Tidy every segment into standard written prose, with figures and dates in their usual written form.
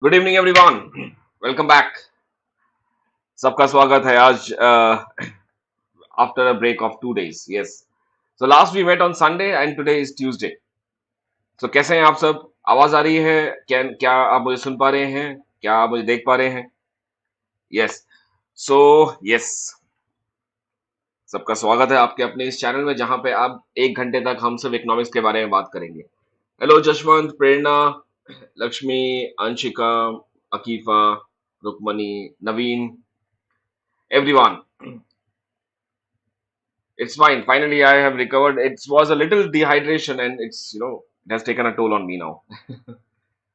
Good evening everyone, welcome back. सबका स्वागत है आज after a break of 2 days। Yes, so last we met on Sunday and today is Tuesday. सो कैसे हैं आप सब? आवाज आ रही है? क्या क्या आप मुझे सुन पा रहे हैं? क्या आप मुझे देख पा रहे हैं? यस, सो यस, सबका स्वागत है आपके अपने इस चैनल में जहां पे आप 1 घंटे तक हम सब इकोनॉमिक्स के बारे में बात करेंगे। Hello Jashwant, Prerna, Lakshmi, Anshika, Akifa, Rukmani, Naveen, everyone. It's fine. Finally, I have recovered. It was a little dehydration, and it has taken a toll on me now.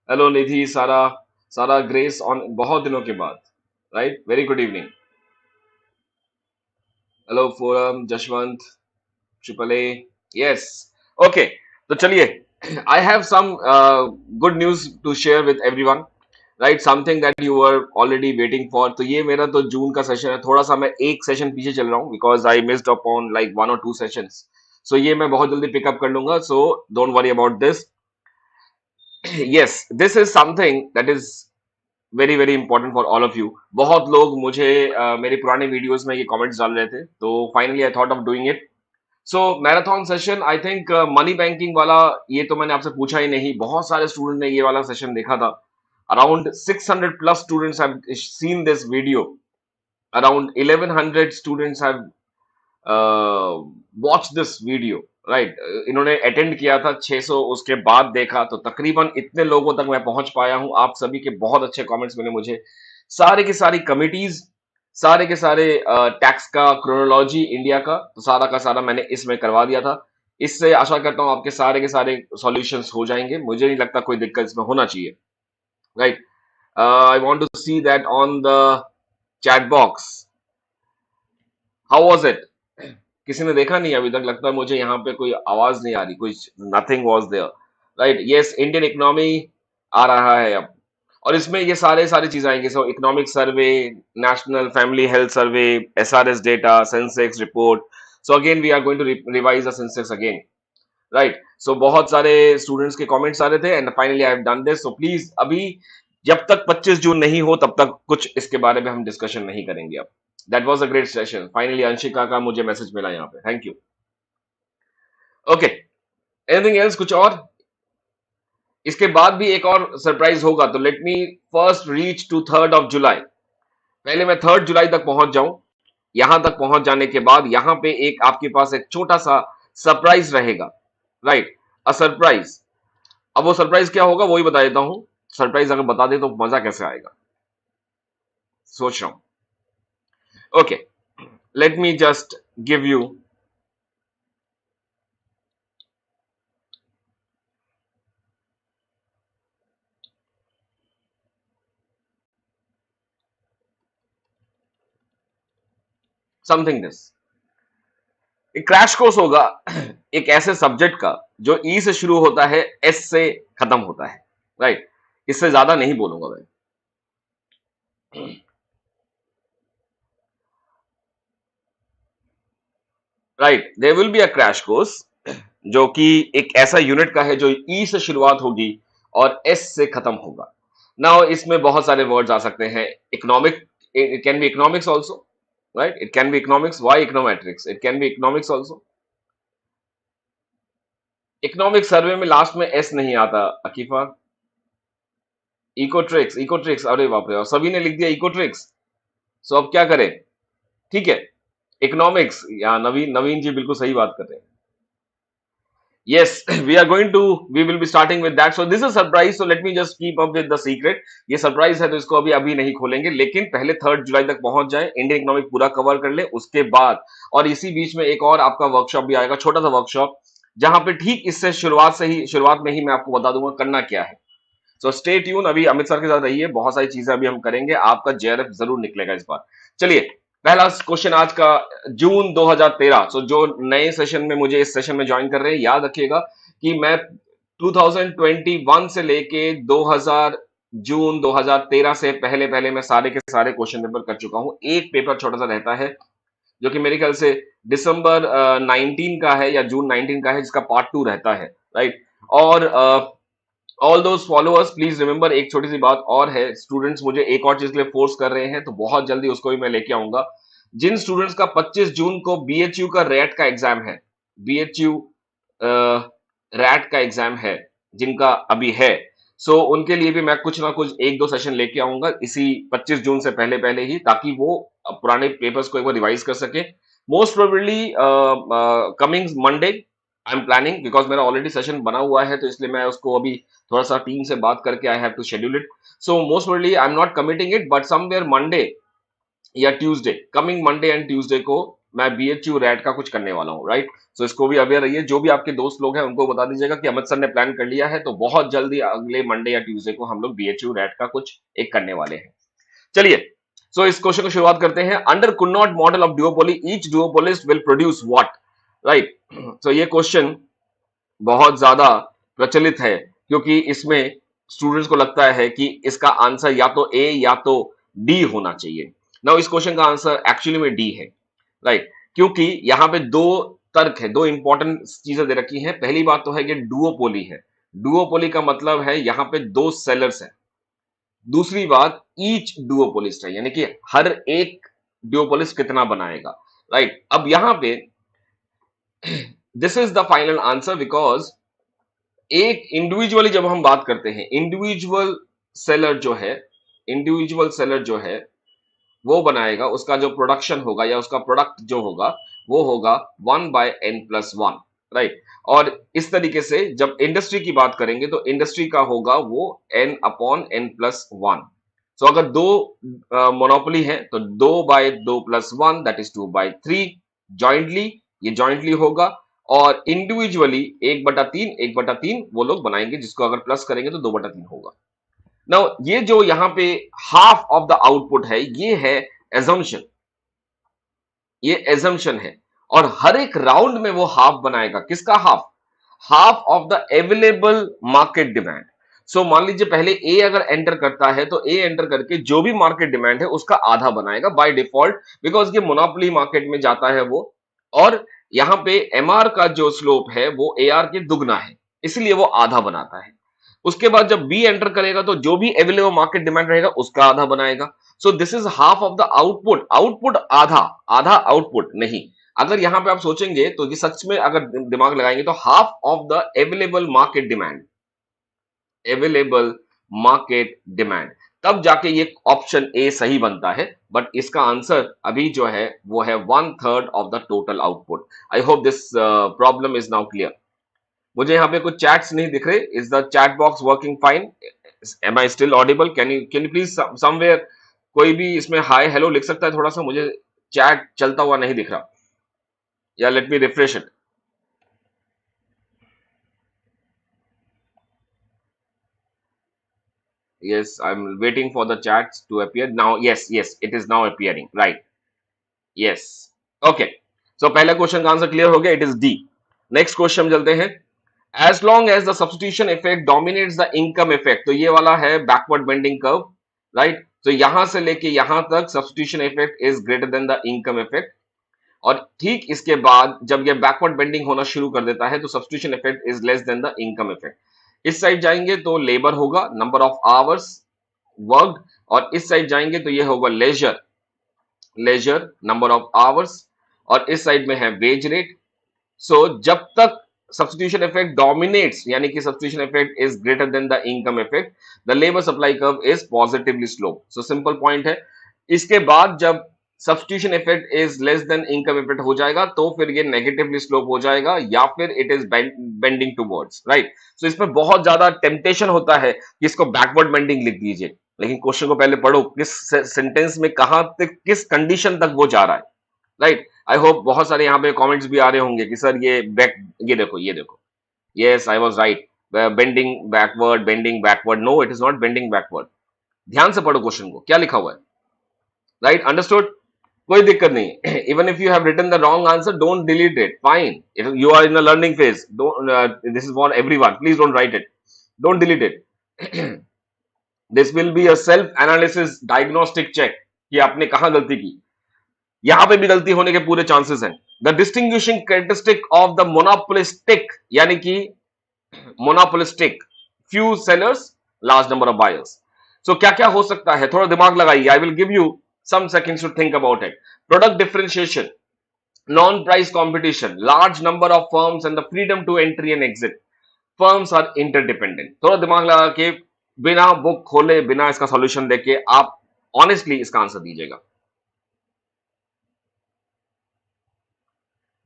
Hello, Nidhi, Sarah, Grace, on बहुत दिनों के बाद, right? Very good evening. Hello, Forum, Jashwant, Triple A. Yes. Okay. तो चलिए, I have some good news to share with everyone. Right, something that you are already waiting for. तो ये मेरा तो जून का सेशन है, थोड़ा सा मैं एक सेशन पीछे चल रहा हूँ because I missed upon like 1 or 2 sessions. So ये मैं बहुत जल्दी पिकअप कर लूंगा, so don't worry about this. Yes, this is something that is very very important for all of you. बहुत लोग मुझे मेरे पुराने वीडियोस में ये कमेंट्स डाल रहे थे, तो finally I thought of doing it. So marathon session, I think money banking वाला, ये तो मैंने आपसे पूछा ही नहीं, बहुत सारे स्टूडेंट ने ये वाला सेशन देखा था। Around 600 plus students have seen this video. Around 1100 students have watched this video. Right, इन्होंने अटेंड किया था 600, उसके बाद देखा, तो तकरीबन इतने लोगों तक मैं पहुंच पाया हूं। आप सभी के बहुत अच्छे कमेंट्स मिले मुझे। सारे की सारी कमिटीज, सारे के सारे टैक्स का क्रोनोलॉजी इंडिया का, तो सारा का सारा मैंने इसमें करवा दिया था। इससे आशा करता हूं आपके सारे के सारे सॉल्यूशंस हो जाएंगे। मुझे नहीं लगता कोई दिक्कत इसमें होना चाहिए। Right, I want to see that on the chat box. How was it? किसी ने देखा नहीं अभी तक? लगता है मुझे यहाँ पे कोई आवाज नहीं आ रही, कोई nothing was there. Right, yes, Indian economy आ रहा है अब, और इसमें ये सारे सारी चीजें आएंगी। So economic survey, national family health survey, SRS data, Sensex report. So again we are going to revise the Sensex again. Right, so बहुत सारे स्टूडेंट्स के कमेंट्स आ रहे थे and finally I have done this. So please, अभी जब तक 25 जून नहीं हो तब तक कुछ इसके बारे में हम डिस्कशन नहीं करेंगे। अब that was a great session. Finally Anshika का मुझे मैसेज मिला यहाँ पे, thank you. Okay, anything else, कुछ और? इसके बाद भी एक और सरप्राइज होगा, तो let me first reach to 3rd of July। पहले मैं 3rd July तक पहुंच जाऊं। यहां तक पहुंच जाने के बाद यहाँ पे एक आपके पास एक छोटा सा सरप्राइज रहेगा। Right, a surprise. अब वो सरप्राइज क्या होगा वो ही बता देता हूं। सरप्राइज अगर बता दे तो मजा कैसे आएगा, सोच रहा हूं। Okay, late me just give you something this. एक क्रैश कोर्स होगा एक ऐसे सब्जेक्ट का जो ई से शुरू होता है, एस से खत्म होता है। राइट, इससे ज्यादा नहीं बोलूंगा मैं। Right, there will be a crash course जो कि एक ऐसा यूनिट का है जो ई से शुरुआत होगी और एस से खत्म होगा। नाउ इसमें बहुत सारे वर्ड्स आ सकते हैं। Economic, it can be economics also. Right, it can be economics, why econometrics, it can be economics also. Economic survey में लास्ट में एस नहीं आता अकीफा। इकोट्रिक्स, इकोट्रिक्स, अरे बाप रे, और सभी ने लिख दिया इकोट्रिक्स। सो अब क्या करें? ठीक है, इकोनॉमिक्स, या नवीन, नवीन जी बिल्कुल सही बात कर रहे हैं। Yes, we will be starting with that. So this is a surprise. So let me just keep up with the secret. ये सरप्राइज है तो इसको अभी अभी नहीं खोलेंगे, लेकिन पहले 3rd July तक पहुंच जाए, इंडियन इकोनॉमिक पूरा कवर कर ले उसके बाद। और इसी बीच में एक और आपका वर्कशॉप भी आएगा, छोटा सा वर्कशॉप, जहां पे ठीक इससे शुरुआत में ही मैं आपको बता दूंगा करना क्या है। सो स्टे ट्यून, अभी अमित सर के साथ रहिए, बहुत सारी चीजें अभी हम करेंगे, आपका जेआरएफ जरूर निकलेगा इस बार। चलिए, पहला क्वेश्चन आज का, जून 2013। सो जो नए सेशन में मुझे इस सेशन में ज्वाइन कर रहे हैं, याद रखिएगा कि मैं 2021 से लेके 2000 जून 2013 से पहले पहले मैं सारे के सारे क्वेश्चन पेपर कर चुका हूं। एक पेपर छोटा सा रहता है जो कि मेरे ख्याल से दिसंबर 19 का है या जून 19 का है, जिसका पार्ट 2 रहता है। राइट, और all those followers please remember, एक छोटी सी बात और है, स्टूडेंट्स मुझे एक और चीज के लिए फोर्स कर रहे हैं, तो बहुत जल्दी उसको भी मैं लेके आऊंगा। जिन स्टूडेंट्स का 25 जून को बीएचयू का रैट का एग्जाम है, बीएचयू रैट का एग्जाम है, जिनका अभी है, सो उनके लिए भी मैं कुछ ना कुछ एक दो सेशन लेके आऊंगा इसी 25 जून से पहले पहले ही, ताकि वो पुराने पेपर्स को एक बार रिवाइज कर सके। Most probably coming Monday I am planning, because मेरा ऑलरेडी सेशन बना हुआ है, तो इसलिए मैं उसको अभी थोड़ा सा टीम से बात करके I have to schedule it. So most probably I am not committing it, but somewhere Monday या Tuesday, coming Monday and Tuesday को मैं बीएचयू रैट का कुछ करने वाला हूँ, राइट। सो इसको भी अवेयर रहिए, जो भी आपके दोस्त लोग हैं उनको बता दीजिएगा कि अमित सर ने प्लान कर लिया है, तो बहुत जल्दी अगले मंडे या ट्यूसडे को हम लोग बीएचयू रैट का कुछ एक करने वाले हैं। चलिए, सो इस क्वेश्चन को शुरुआत करते हैं। Under Cournot model of duopoly each duopolist will produce what, right. तो ये क्वेश्चन बहुत ज्यादा प्रचलित है, क्योंकि इसमें स्टूडेंट्स को लगता है कि इसका आंसर या तो ए या तो डी होना चाहिए। नाउ इस क्वेश्चन का आंसर एक्चुअली में डी है, राइट। क्योंकि यहां पे दो तर्क है, दो इंपॉर्टेंट चीजें दे रखी हैं। पहली बात तो है कि डुओपोली है, डुओपोली का मतलब है यहां पे दो सेलर्स हैं। दूसरी बात ईच डुओपोलिस्ट है, यानी कि हर एक डुओपोलिस्ट कितना बनाएगा, राइट। अब यहां पे this is the final answer, because एक इंडिविजुअली जब हम बात करते हैं, इंडिविजुअल सेलर जो है, इंडिविजुअल सेलर जो है वो बनाएगा, उसका जो प्रोडक्शन होगा या उसका प्रोडक्ट जो होगा वो होगा 1/n+1, राइट। और इस तरीके से जब इंडस्ट्री की बात करेंगे तो इंडस्ट्री का होगा वो n/n+1। सो अगर दो मोनोपोली है तो 2/2+1 दैट इज 2/3 जॉइंटली, ये जॉइंटली होगा। और इंडिविजुअली 1/3 वो लोग बनाएंगे, जिसको अगर प्लस करेंगे तो 2/3 होगा। नाउ ये जो यहां पे हाफ ऑफ द आउटपुट है, ये है एजम्पशन, ये एजम्पशन है। और हर एक राउंड में वो हाफ बनाएगा, किसका half? Half of the available market demand. So मान लीजिए पहले ए अगर एंटर करता है, तो ए एंटर करके जो भी मार्केट डिमांड है उसका आधा बनाएगा बाय डिफॉल्ट, बिकॉज ये मोनोपोली मार्केट में जाता है वो। और यहां पे एमआर का जो स्लोप है वो एआर के दुगना है, इसलिए वो आधा बनाता है। उसके बाद जब बी एंटर करेगा तो जो भी अवेलेबल मार्केट डिमांड रहेगा उसका आधा बनाएगा। सो this is half of the output, output आधा, आधा आउटपुट नहीं। अगर यहां पे आप सोचेंगे तो ये सच में अगर दिमाग लगाएंगे तो half of the available market demand, available market demand, तब जाके ये ऑप्शन ए सही बनता है। बट इसका आंसर अभी जो है वो है 1/3 of the total output. I hope this problem is now clear. मुझे यहाँ पे कुछ चैट्स नहीं दिख रहे, is the chat box working fine? Am I still audible? Can you please somewhere कोई भी इसमें हाय हेलो लिख सकता है थोड़ा सा? मुझे चैट चलता हुआ नहीं दिख रहा, या let me refresh it. Yes, I'm waiting for the chats to appear now. Yes, yes, it is now appearing. Right. Yes. Okay. So पहला क्वेश्चन का आंसर क्लियर हो गया, it is D. Next question चलते हैं। As long as the substitution effect dominates the income effect, तो ये वाला है बैकवर्ड बेंडिंग कर्व, राइट। तो यहां से लेके यहां तक substitution effect is greater than the income effect. और ठीक इसके बाद जब ये बैकवर्ड बेंडिंग होना शुरू कर देता है तो substitution effect is less than the income effect. इस साइड जाएंगे तो लेबर होगा, नंबर ऑफ आवर्स वर्कड। और इस साइड जाएंगे तो ये होगा leisure, leisure number of hours. और इस साइड में है वेज रेट। सो जब तक सब्स्टिट्यूशन इफेक्ट डोमिनेट्स, यानी कि substitution effect is greater than the income effect, the labour supply curve is positively slope. So simple point है। इसके बाद जब substitution effect is less then income effect हो जाएगा तो फिर ये नेगेटिवली स्लोप हो जाएगा, या फिर it is bending towards, right. So इसमें बहुत ज्यादा टेम्पटेशन होता है कि इसको बैकवर्ड बेंडिंग लिख दीजिए, लेकिन क्वेश्चन को पहले पढ़ो, किस सेंटेंस में कहां तक, किस कंडीशन तक वो जा रहा है, राइट। आई होप बहुत सारे यहाँ पे कमेंट्स भी आ रहे होंगे कि सर ये बैक, ये देखो, ये देखो, yes I was right, bending backward, no it is not bending backward. ध्यान से पढ़ो क्वेश्चन को, क्या लिखा हुआ है, राइट, अंडरस्टूड? कोई दिक्कत नहीं। Even if you have written the wrong answer, don't delete it, fine, you are in a learning phase, this is for everyone, please don't write it, don't delete it. This will be a self analysis diagnostic check कि आपने कहां गलती की। यहां पे भी गलती होने के पूरे चांसेस हैं। The distinguishing characteristic of the monopolistic, यानी कि monopolistic few sellers, large number of buyers. So क्या क्या हो सकता है, थोड़ा दिमाग लगाइए. I will give you some seconds to think about it. Product differentiation, non-price competition, large number of firms and the freedom to entry and exit. Firms are interdependent. थोड़ा दिमाग लगा के बिना बुक खोले, बिना इसका सॉल्यूशन देके आप ऑनेस्टली इसका आंसर दीजिएगा.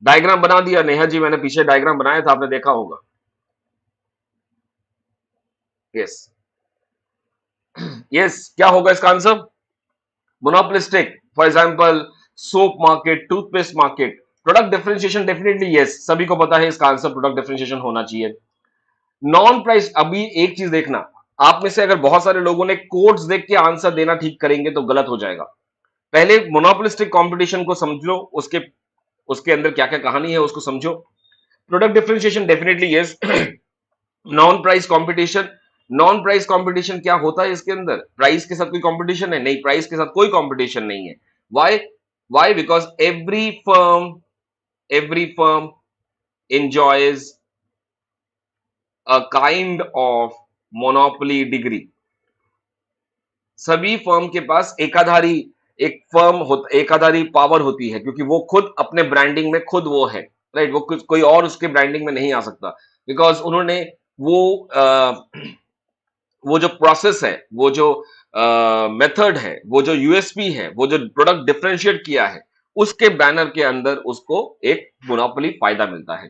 डायग्राम बना दिया नेहा जी, मैंने पीछे डायग्राम बनाया था, आपने देखा होगा. यस यस, क्या होगा इसका answer? Monopolistic, for example soap market, toothpaste market. Product differentiation definitely yes, सभी को पता है इसका आंसर प्रोडक्ट डिफरेंशिएशन होना चाहिए. नॉन प्राइस, अभी एक चीज देखना, आप में से अगर बहुत सारे लोगों ने कोड्स देख के आंसर देना ठीक करेंगे तो गलत हो जाएगा. पहले मोनोपोलिस्टिक कंपटीशन को समझो, उसके उसके अंदर क्या क्या कहानी है उसको समझो. Product differentiation definitely yes. Non price competition, non price competition क्या होता है इसके अंदर? प्राइस के साथ कोई कंपटीशन है? नहीं, प्राइस के साथ कोई कंपटीशन नहीं है. Why? Why? Because every firm enjoys a kind of monopoly degree. सभी फर्म के पास एकाधारी एकाधारी पावर होती है, क्योंकि वो खुद अपने ब्रांडिंग में खुद वो है, राइट. वो कोई और उसके ब्रांडिंग में नहीं आ सकता, बिकॉज उन्होंने वो वो जो प्रोसेस है, वो जो मेथड है, वो जो यूएसपी है, वो जो प्रोडक्ट डिफरेंशिएट किया है, उसके बैनर के अंदर उसको एक मोनोपोली फायदा मिलता है.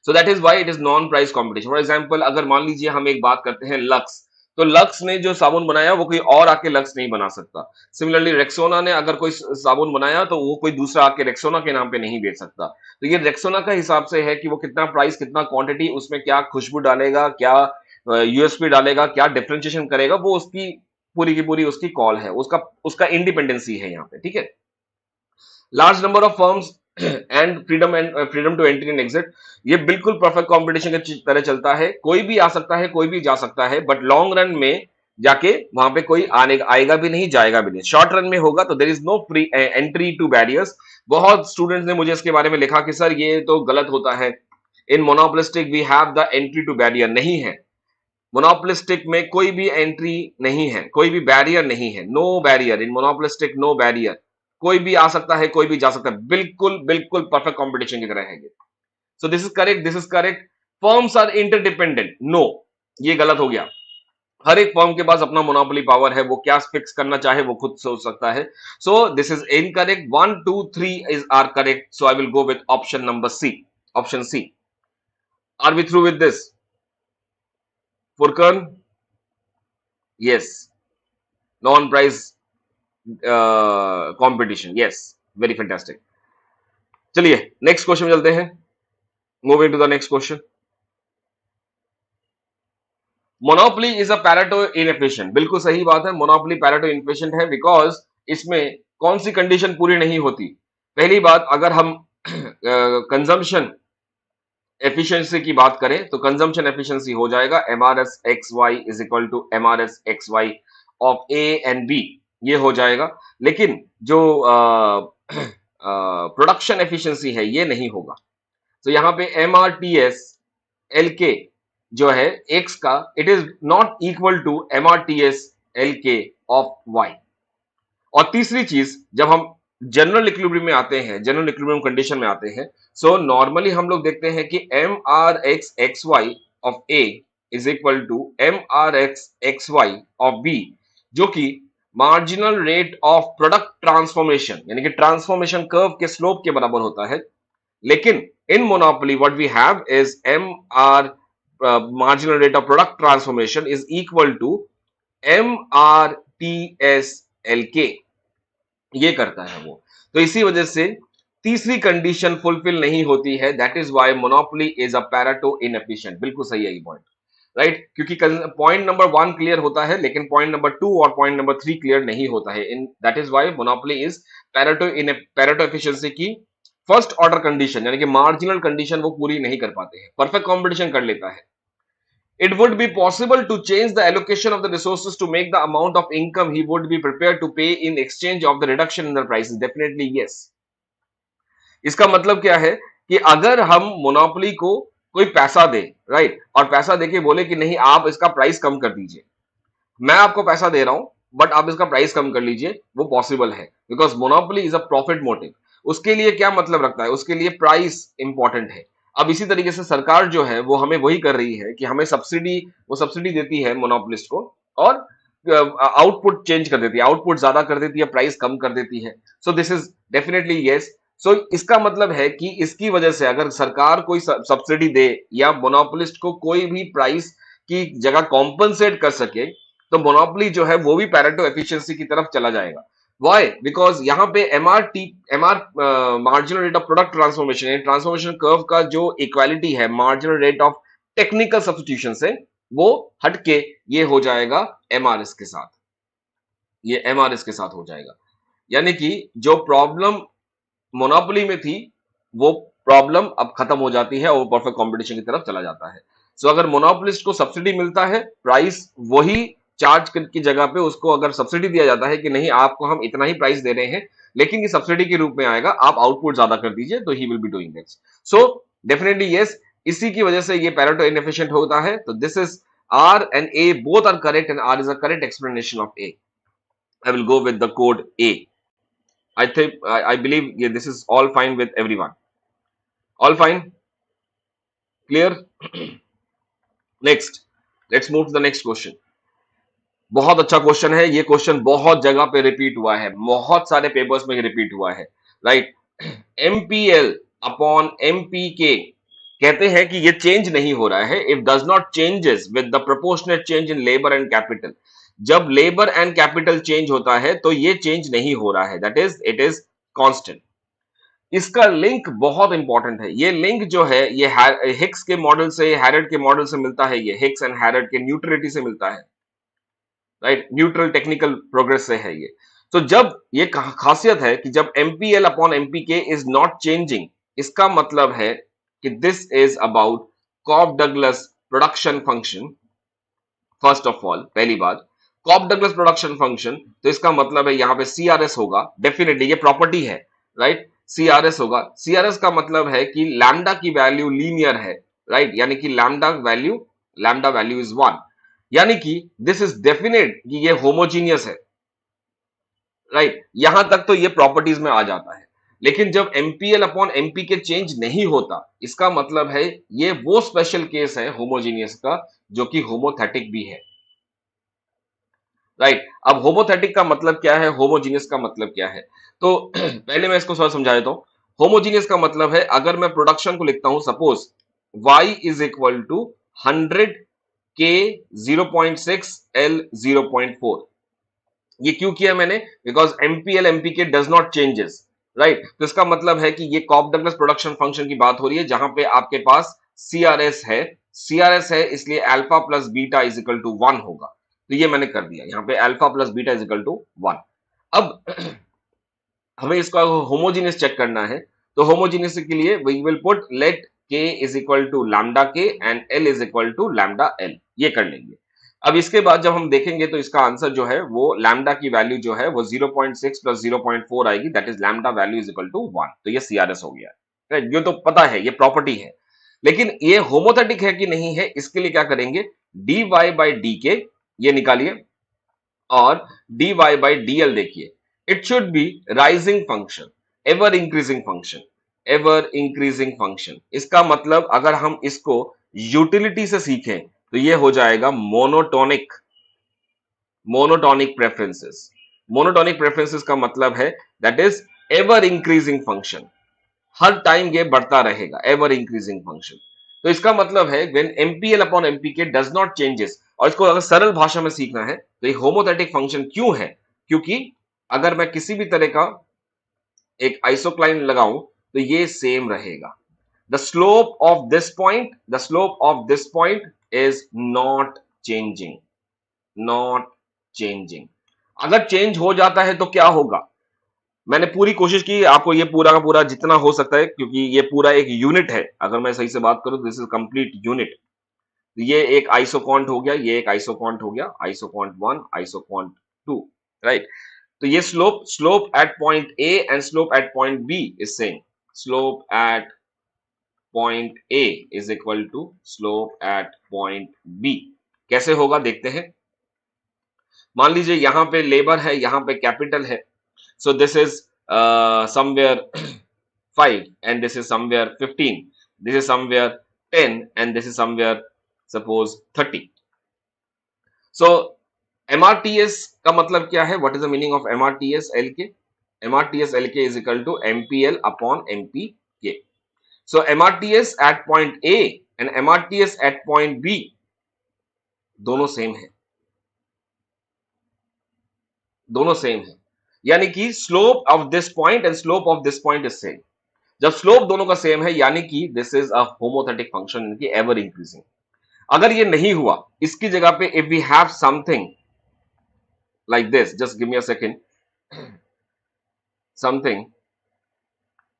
So that is why it is non price competition. For example, अगर मान लीजिए हम एक बात करते हैं लक्स, तो लक्स ने जो साबुन बनाया वो कोई और आके लक्स नहीं बना सकता. सिमिलरली रेक्सोना ने अगर कोई साबुन बनाया तो वो कोई दूसरा आके रेक्सोना के नाम पे नहीं बेच सकता. तो ये रेक्सोना का हिसाब से है कि वो कितना प्राइस, कितना क्वांटिटी, उसमें क्या खुशबू डालेगा, क्या यूएसपी डालेगा, क्या डिफरेंशिएशन करेगा, वो उसकी पूरी की पूरी उसकी कॉल है, उसका उसका इंडिपेंडेंसी है यहाँ पे, ठीक है. Large number of firms and freedom to entry and exit, ये बिल्कुल परफेक्ट कंपटीशन की तरह चलता है. कोई भी आ सकता है, कोई भी जा सकता है, बट लॉन्ग रन में जाके वहां पे कोई आएगा भी नहीं, जाएगा भी नहीं. शॉर्ट रन में होगा तो there is no free entry to barriers. बहुत स्टूडेंट्स ने मुझे इसके बारे में लिखा कि सर ये तो गलत होता है, in monopolistic we have the entry to barrier. नहीं है, मोनोपोलिस्टिक में कोई भी एंट्री नहीं है, कोई भी बैरियर नहीं है. No barrier in monopolistic, no barrier. कोई भी आ सकता है, कोई भी जा सकता है. बिल्कुल बिल्कुल परफेक्ट कंपटीशन की तरह है ये. So this is correct, this is correct. Firms are interdependent, no, ये गलत हो गया. हर एक फर्म के पास अपना मोनोपोली पावर है, वो क्या फिक्स करना चाहे वो खुद सोच सकता है. So this is incorrect. 1 2 3 is are correct. So I will go with option number C. Option C. Are we through with this? Furqan? yes, non price competition, yes, very fantastic. चलिए नेक्स्ट क्वेश्चन चलते हैं. Moving to the next question. Monopoly is a Pareto inefficient. बिल्कुल सही बात है, monopoly Pareto inefficient है, because इसमें कौन सी कंडीशन पूरी नहीं होती? पहली बात, अगर हम कंजम्पशन एफिशिएंसी की बात करें तो कंजम्पशन एफिशिएंसी हो जाएगा MRS X Y is equal to MRS X Y of A and B, ये हो जाएगा. लेकिन जो प्रोडक्शन एफिशिएंसी है ये नहीं होगा. तो यहां पे एमआरटीएस एल के जो है एक्स का, it is not equal to MRTS L K of Y. और तीसरी चीज, जब हम जनरल इक्विलिब्रियम में आते हैं, जनरल इक्विलिब्रियम कंडीशन में आते हैं, सो नॉर्मली हम लोग देखते हैं कि M R X X Y of A is equal to M R X X Y of B, जो कि marginal rate of product transformation यानी कि ट्रांसफॉर्मेशन कर्व के स्लोप के बराबर होता है. लेकिन in monopoly what we have is M R marginal rate of product transformation is equal to MRTSLK, ये करता है वो. तो इसी वजह से तीसरी कंडीशन फुलफिल नहीं होती है. That is why monopoly is a Pareto inefficient. बिल्कुल सही है ये पॉइंट, राइट. क्योंकि पॉइंट नंबर 1 क्लियर होता है, लेकिन पॉइंट नंबर 2 और पॉइंट नंबर 3 क्लियर नहीं होता है. In that is why monopoly is Pareto efficiency की फर्स्ट ऑर्डर कंडीशन यानी कि मार्जिनल कंडीशन वो पूरी नहीं कर पाते हैं. परफेक्ट कॉम्पिटिशन कर लेता है. It would be possible to change the allocation of the resources to make the amount of income he would be prepared to pay in exchange of the reduction in the prices. Definitely yes. इसका मतलब क्या है कि अगर हम monopoly को कोई पैसा दे, राइट, और पैसा देके बोले कि नहीं आप इसका प्राइस कम कर दीजिए, मैं आपको पैसा दे रहा हूं बट आप इसका प्राइस कम कर लीजिए, वो पॉसिबल है because monopoly is a profit motive. उसके लिए क्या मतलब रखता है, उसके लिए प्राइस इंपॉर्टेंट है। अब इसी तरीके से सरकार जो है वो हमें वही कर रही है कि हमें सब्सिडी, वो सब्सिडी देती है मोनोपोलिस्ट को, और आउटपुट चेंज कर देती है, आउटपुट ज्यादा कर देती है, प्राइस कम कर देती है। So this is definitely yes. So इसका मतलब है कि इसकी वजह से अगर सरकार कोई सब्सिडी दे या मोनोपोलिस्ट को कोई भी प्राइस की जगह कॉम्पनसेट कर सके, तो मोनोपोली जो है वो भी पैरेटो एफिशिएंसी की तरफ चला जाएगा। वाई? बिकॉज यहाँ पे MR marginal rate of product transformation, transformation curve का जो इक्वालिटी है marginal rate of technical substitution से, वो हटके ये हो जाएगा एमआरएस के साथ, ये एमआरएस के साथ हो जाएगा। यानी कि जो प्रॉब्लम मोनोपोली में थी वो प्रॉब्लम अब खत्म हो जाती है और वो परफेक्ट कंपटीशन की तरफ चला जाता है। सो अगर मोनोपोलिस्ट को सब्सिडी मिलता है, प्राइस वही चार्ज की जगह पे उसको अगर सब्सिडी दिया जाता है कि नहीं आपको हम इतना ही प्राइस दे रहे हैं, लेकिन ये सब्सिडी के रूप में आएगा, आप आउटपुट ज्यादा कर दीजिए, तो he will be doing this. So definitely yes, इसी की वजह से ये पैरेटो इनएफिशिएंट होता है। तो this is R and A both are correct and R is a correct explanation of A. I will go with the code A. I believe yeah, this is all fine with everyone. All fine? Clear? Next. Let's move to the next question. बहुत अच्छा question है ये, question बहुत जगह पे repeat हुआ है, बहुत सारे पेपर्स में रिपीट हुआ है, राइट। एमपीएल अपॉन एमपीके कहते हैं कि ये चेंज नहीं हो रहा है if does not changes with the proportionate change in labour and capital. जब लेबर एंड कैपिटल चेंज होता है तो ये चेंज नहीं हो रहा है, that is it is constant. इसका लिंक बहुत इंपॉर्टेंट है, ये लिंक जो है ये हिक्स के मॉडल से, हैरड के मॉडल से मिलता है, ये हिक्स एंड हैरड के न्यूट्रलिटी से मिलता है, राइट, न्यूट्रल टेक्निकल प्रोग्रेस से है ये। तो जब ये खासियत है कि जब MPL upon MPK is not changing, इसका मतलब है कि this is about Cobb Douglas production function. First of all पहली बात, कॉफ डगलस प्रोडक्शन फंक्शन, तो इसका मतलब है यहां पे सीआरएस होगा, डेफिनेटली ये प्रॉपर्टी है, राइट, सीआरएस होगा। सीआरएस का मतलब है कि लैम्डा की वैल्यू लीनियर है, राइट, यानी कि लैम्डा वैल्यू इज 1, यानी कि दिस इज डेफिनेट कि ये होमोजीनियस है, राइट, यहां तक तो ये प्रॉपर्टीज में आ जाता है। लेकिन जब एमपीएल अपॉन एमपी के चेंज नहीं होता, इसका मतलब है ये वो स्पेशल केस है होमोजीनियस का जो कि होमोथेटिक भी है, राइट। अब होमोथेटिक का मतलब क्या है, होमोजीनियस का मतलब क्या है, तो पहले मैं इसको थोड़ा समझा देता हूं। होमोजीनियस का मतलब है अगर मैं प्रोडक्शन को लिखता हूं, suppose y is equal to 100 k 0.6 l 0.4, ये क्यों किया मैंने, because MPL MPK does not changes, right. तो इसका मतलब है कि ये कॉफ डगलस प्रोडक्शन फंक्शन की बात हो रही है जहां पे आपके पास सीआरएस है, सीआरएस है इसलिए alpha plus beta is equal to 1 होगा। तो ये मैंने कर दिया, यहाँ पे alpha plus beta is equal to 1। अब हमें इसका होमोजीनियस चेक करना है, तो होमोजीनियस के लिए we will put let k is equal to lambda K and l is equal to lambda l, ये कर लेंगे। अब इसके बाद जब हम देखेंगे तो इसका आंसर जो है वो लैम्डा की वैल्यू जो है वो 0.6 प्लस 0.4 आएगी, that is lambda value is equal to 1। तो ये सीआरएस हो गया, राइट, ये तो पता है, ये प्रॉपर्टी है। लेकिन ये होमोथेटिक है कि नहीं है, इसके लिए क्या करेंगे, dy बाई डी के ये निकालिए, और dy बाई dl देखिए, it should B rising function, ever increasing function, ever increasing function. इसका मतलब अगर हम इसको यूटिलिटी से सीखें तो ये हो जाएगा monotonic, monotonic preferences. Monotonic preferences का मतलब है that is ever increasing function, her time ये बढ़ता रहेगा, एवर इंक्रीजिंग फंक्शन। तो इसका मतलब है when MPL upon MPK does not changes, और इसको अगर सरल भाषा में सीखना है तो ये होमोथेटिक फंक्शन क्यों है, क्योंकि अगर मैं किसी भी तरह का एक आइसोक्लाइन लगाऊं तो ये सेम रहेगा। The slope of this point, the slope of this point is not changing, not changing. अगर चेंज हो जाता है तो क्या होगा, मैंने पूरी कोशिश की आपको ये पूरा का पूरा जितना हो सकता है, क्योंकि ये पूरा एक यूनिट है, अगर मैं सही से बात करूं तो दिस इज कंप्लीट यूनिट। ये एक आइसोकॉन्ट हो गया, ये एक आइसोकॉन्ट हो गया, आइसोकॉन्ट 1, आइसोकॉन्ट 2, राइट। तो ये slope at point A and slope at point B is same, slope at point A is equal to slope at point B. कैसे होगा देखते हैं। मान लीजिए यहां पे लेबर है, यहां पे कैपिटल है, so this is somewhere 5 and this is somewhere 15, this is somewhere 10 and this is somewhere suppose 30. So MRTS का मतलब क्या है? What is the meaning of MRTS LK? MRTS LK is equal to MPL upon MPK. So MRTS at point A and MRTS at point B दोनों same है, दोनों same है, यानी कि slope of this point and slope of this point is same. जब slope दोनों का same है यानी कि दिस इज अ होमोथेटिक फंक्शन, यानी कि एवर इंक्रीजिंग। अगर ये नहीं हुआ, इसकी जगह पे if we have something like this, just give me a second, something,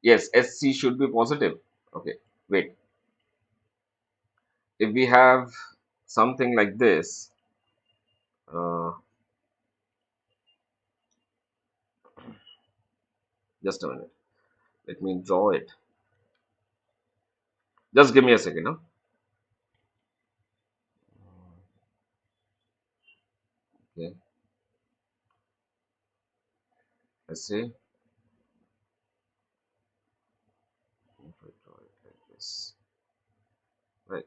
yes, SC should be positive. Okay, wait, if we have something like this, uh, just a minute, let me draw it, just give me a second, huh? Okay, let's see if I draw it like this, right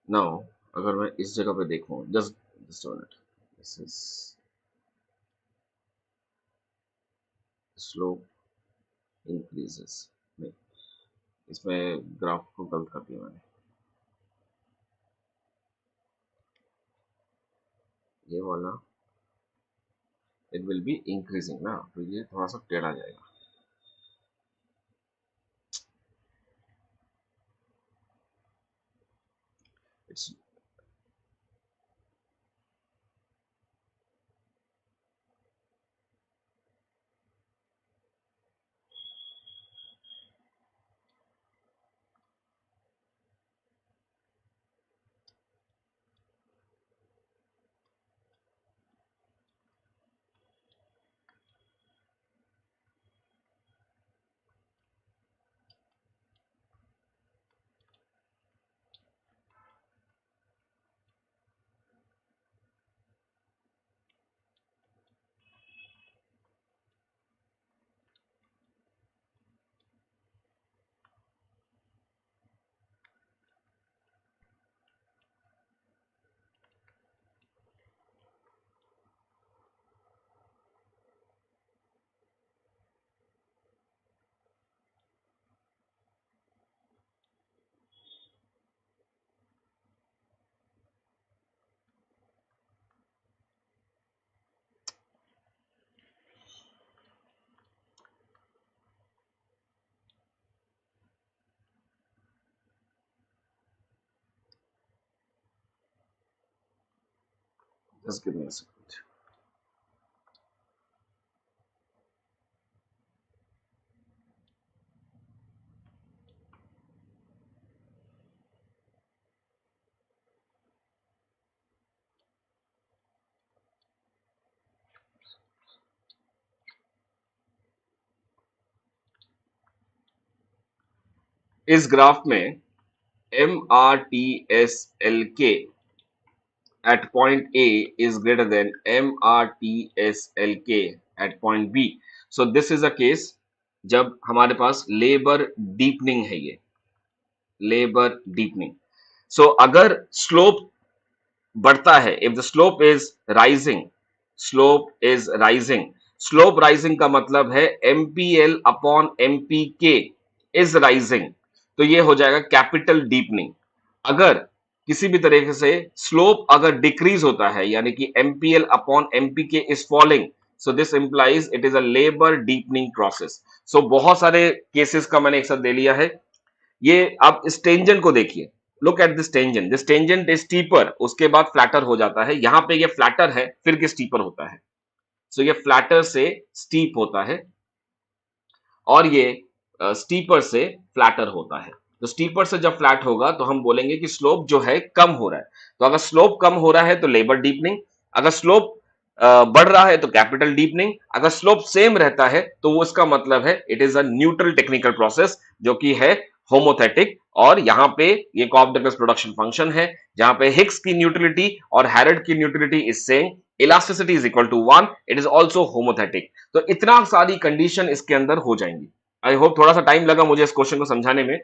now अगर मैं इस जगह पे देखूं, just a minute, this is slope increases, नहीं, इसमें graph को गलत कर दिया मैंने, ये वाला इट विल बी इंक्रीजिंग ना, तो ये थोड़ा सा टेढ़ा जाएगा। It's just give me a second। इस ग्राफ में MRTSLK at point A is greater than MRTSLK at point B. So this is a case जब हमारे पास लेबर डीपनिंग है, ये लेबर डीपनिंग। सो अगर स्लोप बढ़ता है, if the slope is rising, slope is rising, slope rising का मतलब है MPL upon MPK is rising, तो ये हो जाएगा कैपिटल डीपनिंग। अगर किसी भी तरीके से स्लोप अगर डिक्रीज होता है यानी कि MPL upon MPK is falling, so this implies it is a labour deepening process. So बहुत सारे केसेस का मैंने एक साथ दे लिया है। ये आप इस टेंजेंट को देखिए, look at this tangent is steeper, उसके बाद फ्लैटर हो जाता है, यहां पे ये फ्लैटर है फिर ये स्टीपर होता है, सो ये फ्लैटर से स्टीप होता है और ये स्टीपर से फ्लैटर होता है। तो स्टीपर से जब फ्लैट होगा तो हम बोलेंगे कि स्लोप जो है कम हो रहा है। तो अगर स्लोप कम हो रहा है तो लेबर डीपनिंग, अगर स्लोप बढ़ रहा है तो कैपिटल डीपनिंग, अगर स्लोप सेम रहता है तो वो इसका मतलब है it is a neutral technical process जो कि है होमोथेटिक। और यहाँ पे ये कॉफ डगलस प्रोडक्शन फंक्शन है जहां पे हिग्स की न्यूट्रलिटी और हैरड की neutrality is same, elasticity is equal to 1, it is also homothetic. तो इतना सारी कंडीशन इसके अंदर हो जाएंगी। आई होप थोड़ा सा टाइम लगा मुझे इस क्वेश्चन को समझाने में,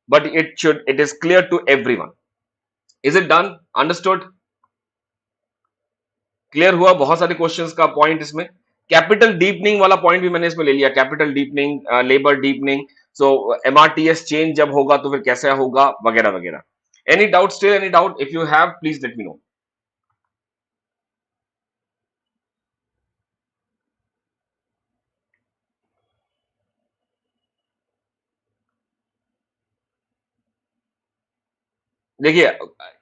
but it is clear to everyone. Is it done? Understood? Clear हुआ बहुत सारे क्वेश्चंस का पॉइंट इसमें। कैपिटल डीपनिंग वाला पॉइंट भी मैंने इसमें ले लिया, capital deepening, labour deepening, so MRTS change जब होगा तो फिर कैसे होगा, वगैरह वगैरह। Any doubt still? Any doubt? If you have please let me know. देखिए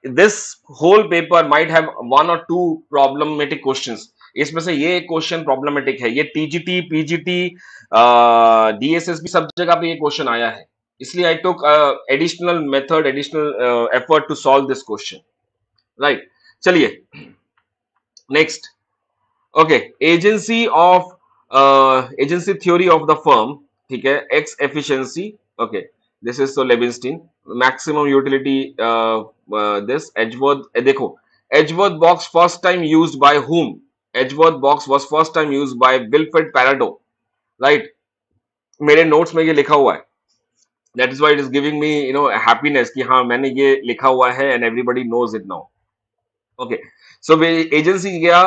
this whole paper might have one or two problematic questions. इसमें से ये एक क्वेश्चन प्रॉब्लमेटिक है, ये टीजीटी पीजीटी डीएसएस भी सब जगह पे ये क्वेश्चन आया है, इसलिए I took additional method, additional effort to solve this question, right? चलिए next. Okay, agency of agency theory of the firm, ठीक है, X efficiency. Okay, this is तो Leibenstein maximum utility, this Edgeworth. देखो Edgeworth box first time used by whom? Edgeworth box was first time used by Wilfred Pareto, right? मेरे notes में ये लिखा हुआ है, that is why it is giving me happiness कि हाँ मैंने ये लिखा हुआ है and everybody knows it now. Okay, so agency गया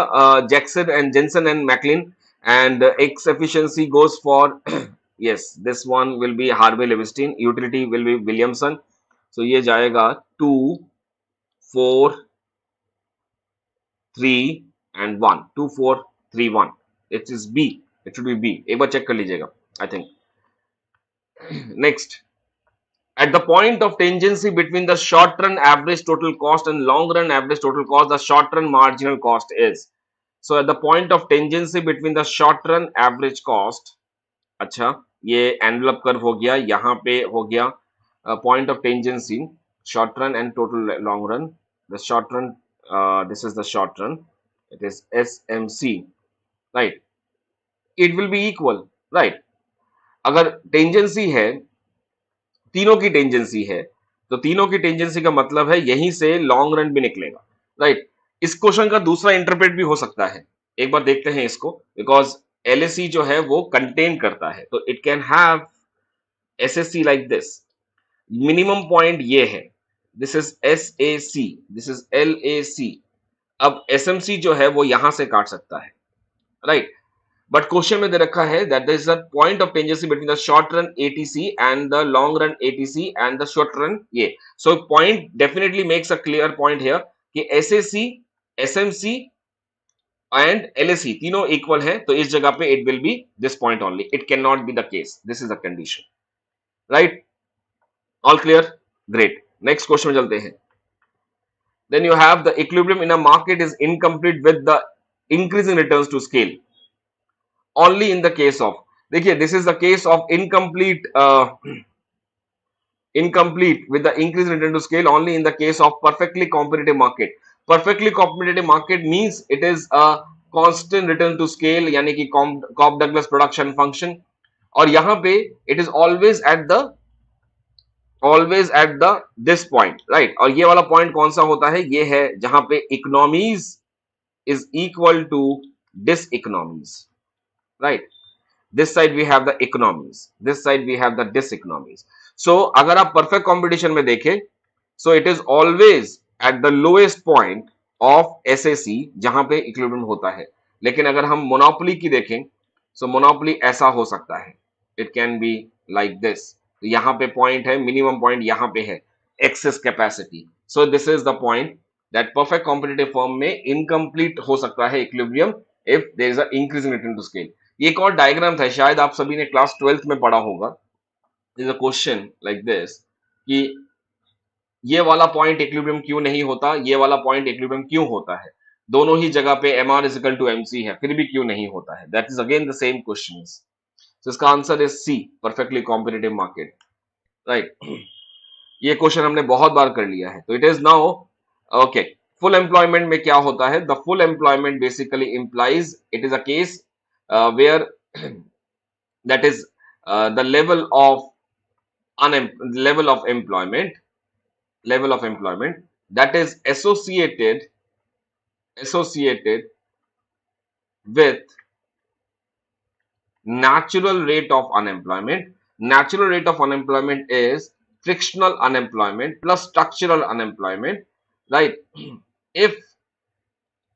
Jackson and Jensen and Maclean, and X efficiency goes for yes, this one will be Harvey Levestein, utility will be Williamson, so ये जाएगा 2 4 3 and 1, 2 4 3 1, it is B, it should be B, एक बार check कर लीजिएगा। I think next, at the point of tangency between the short run average total cost and long run average total cost, the short run marginal cost is. So at the point of tangency between the short run average cost, अच्छा ये envelope curve हो गया, यहाँ पे हो गया point of tangency short run and total long run. The short run, this is the short run, it is SMC, right? It will B equal, right? अगर tangency है, तीनों की टेंजेंसी है, तो तीनों की टेंजेंसी का मतलब है यहीं से लॉन्ग रन भी निकलेगा, राइट? इस क्वेश्चन का दूसरा इंटरप्रेट भी हो सकता है, एक बार देखते हैं इसको, बिकॉज LAC जो है वो कंटेन करता है, तो it can have SSC like this. Minimum point ये है, this is SAC, this is LAC। अब SMC जो है वो यहां से काट सकता है, राइट? बट क्वेश्चन में दे रखा है that there is a point of tangency between the short run ATC and the long run ATC and the short run ये। So point definitely makes a clear point here कि SAC, SMC and LAC तीनों equal है, तो इस जगह पे it will be this point only, it can not be the case, this is the condition, right? All clear? Great. Next question में चलते हैं। Then you have the equilibrium in a market is incomplete with the increasing returns to scale only in the case of, देखिए this is the case of incomplete with the increase in return to scale only in the case of perfectly competitive market. Perfectly competitive market means it is a constant return to scale, यानी कि Cobb Douglas production function, और यहाँ पे it is always at the this point, right? और ये वाला point कौन सा होता है? ये है जहां पे economies is equal to diseconomies, right? This side we have the economies, this side we have the diseconomies. So अगर आप perfect competition में देखें, so it is always at the lowest point of SAC जहां पे equilibrium होता है। लेकिन अगर हम मोनोपोली की देखें, so मोनोपोली ऐसा हो सकता है, it can be like this। तो यहाँ पे पॉइंट है, मिनिमम पॉइंट यहाँ पे है, excess capacity. So this is the point that perfect competitive firm में इनकम्प्लीट हो सकता है equilibrium if there is a increase in return to scale. ये एक और डायग्राम था, शायद आप सभी ने क्लास 12th में पढ़ा होगा। Is a question like this कि ये वाला पॉइंट इक्विलिब्रियम क्यों नहीं होता, ये वाला पॉइंट इक्विलिब्रियम क्यों होता है, दोनों ही जगह पे MR is equal to MC है, फिर भी क्यों नहीं होता है? That is again the same question. So इसका answer is C, perfectly competitive market, right? ये क्वेश्चन हमने बहुत बार कर लिया है, तो it is now okay. Full employment में क्या होता है? The full employment basically implies it is a case where that is the level of employment that is associated with natural rate of unemployment. Natural rate of unemployment is frictional unemployment plus structural unemployment, right? If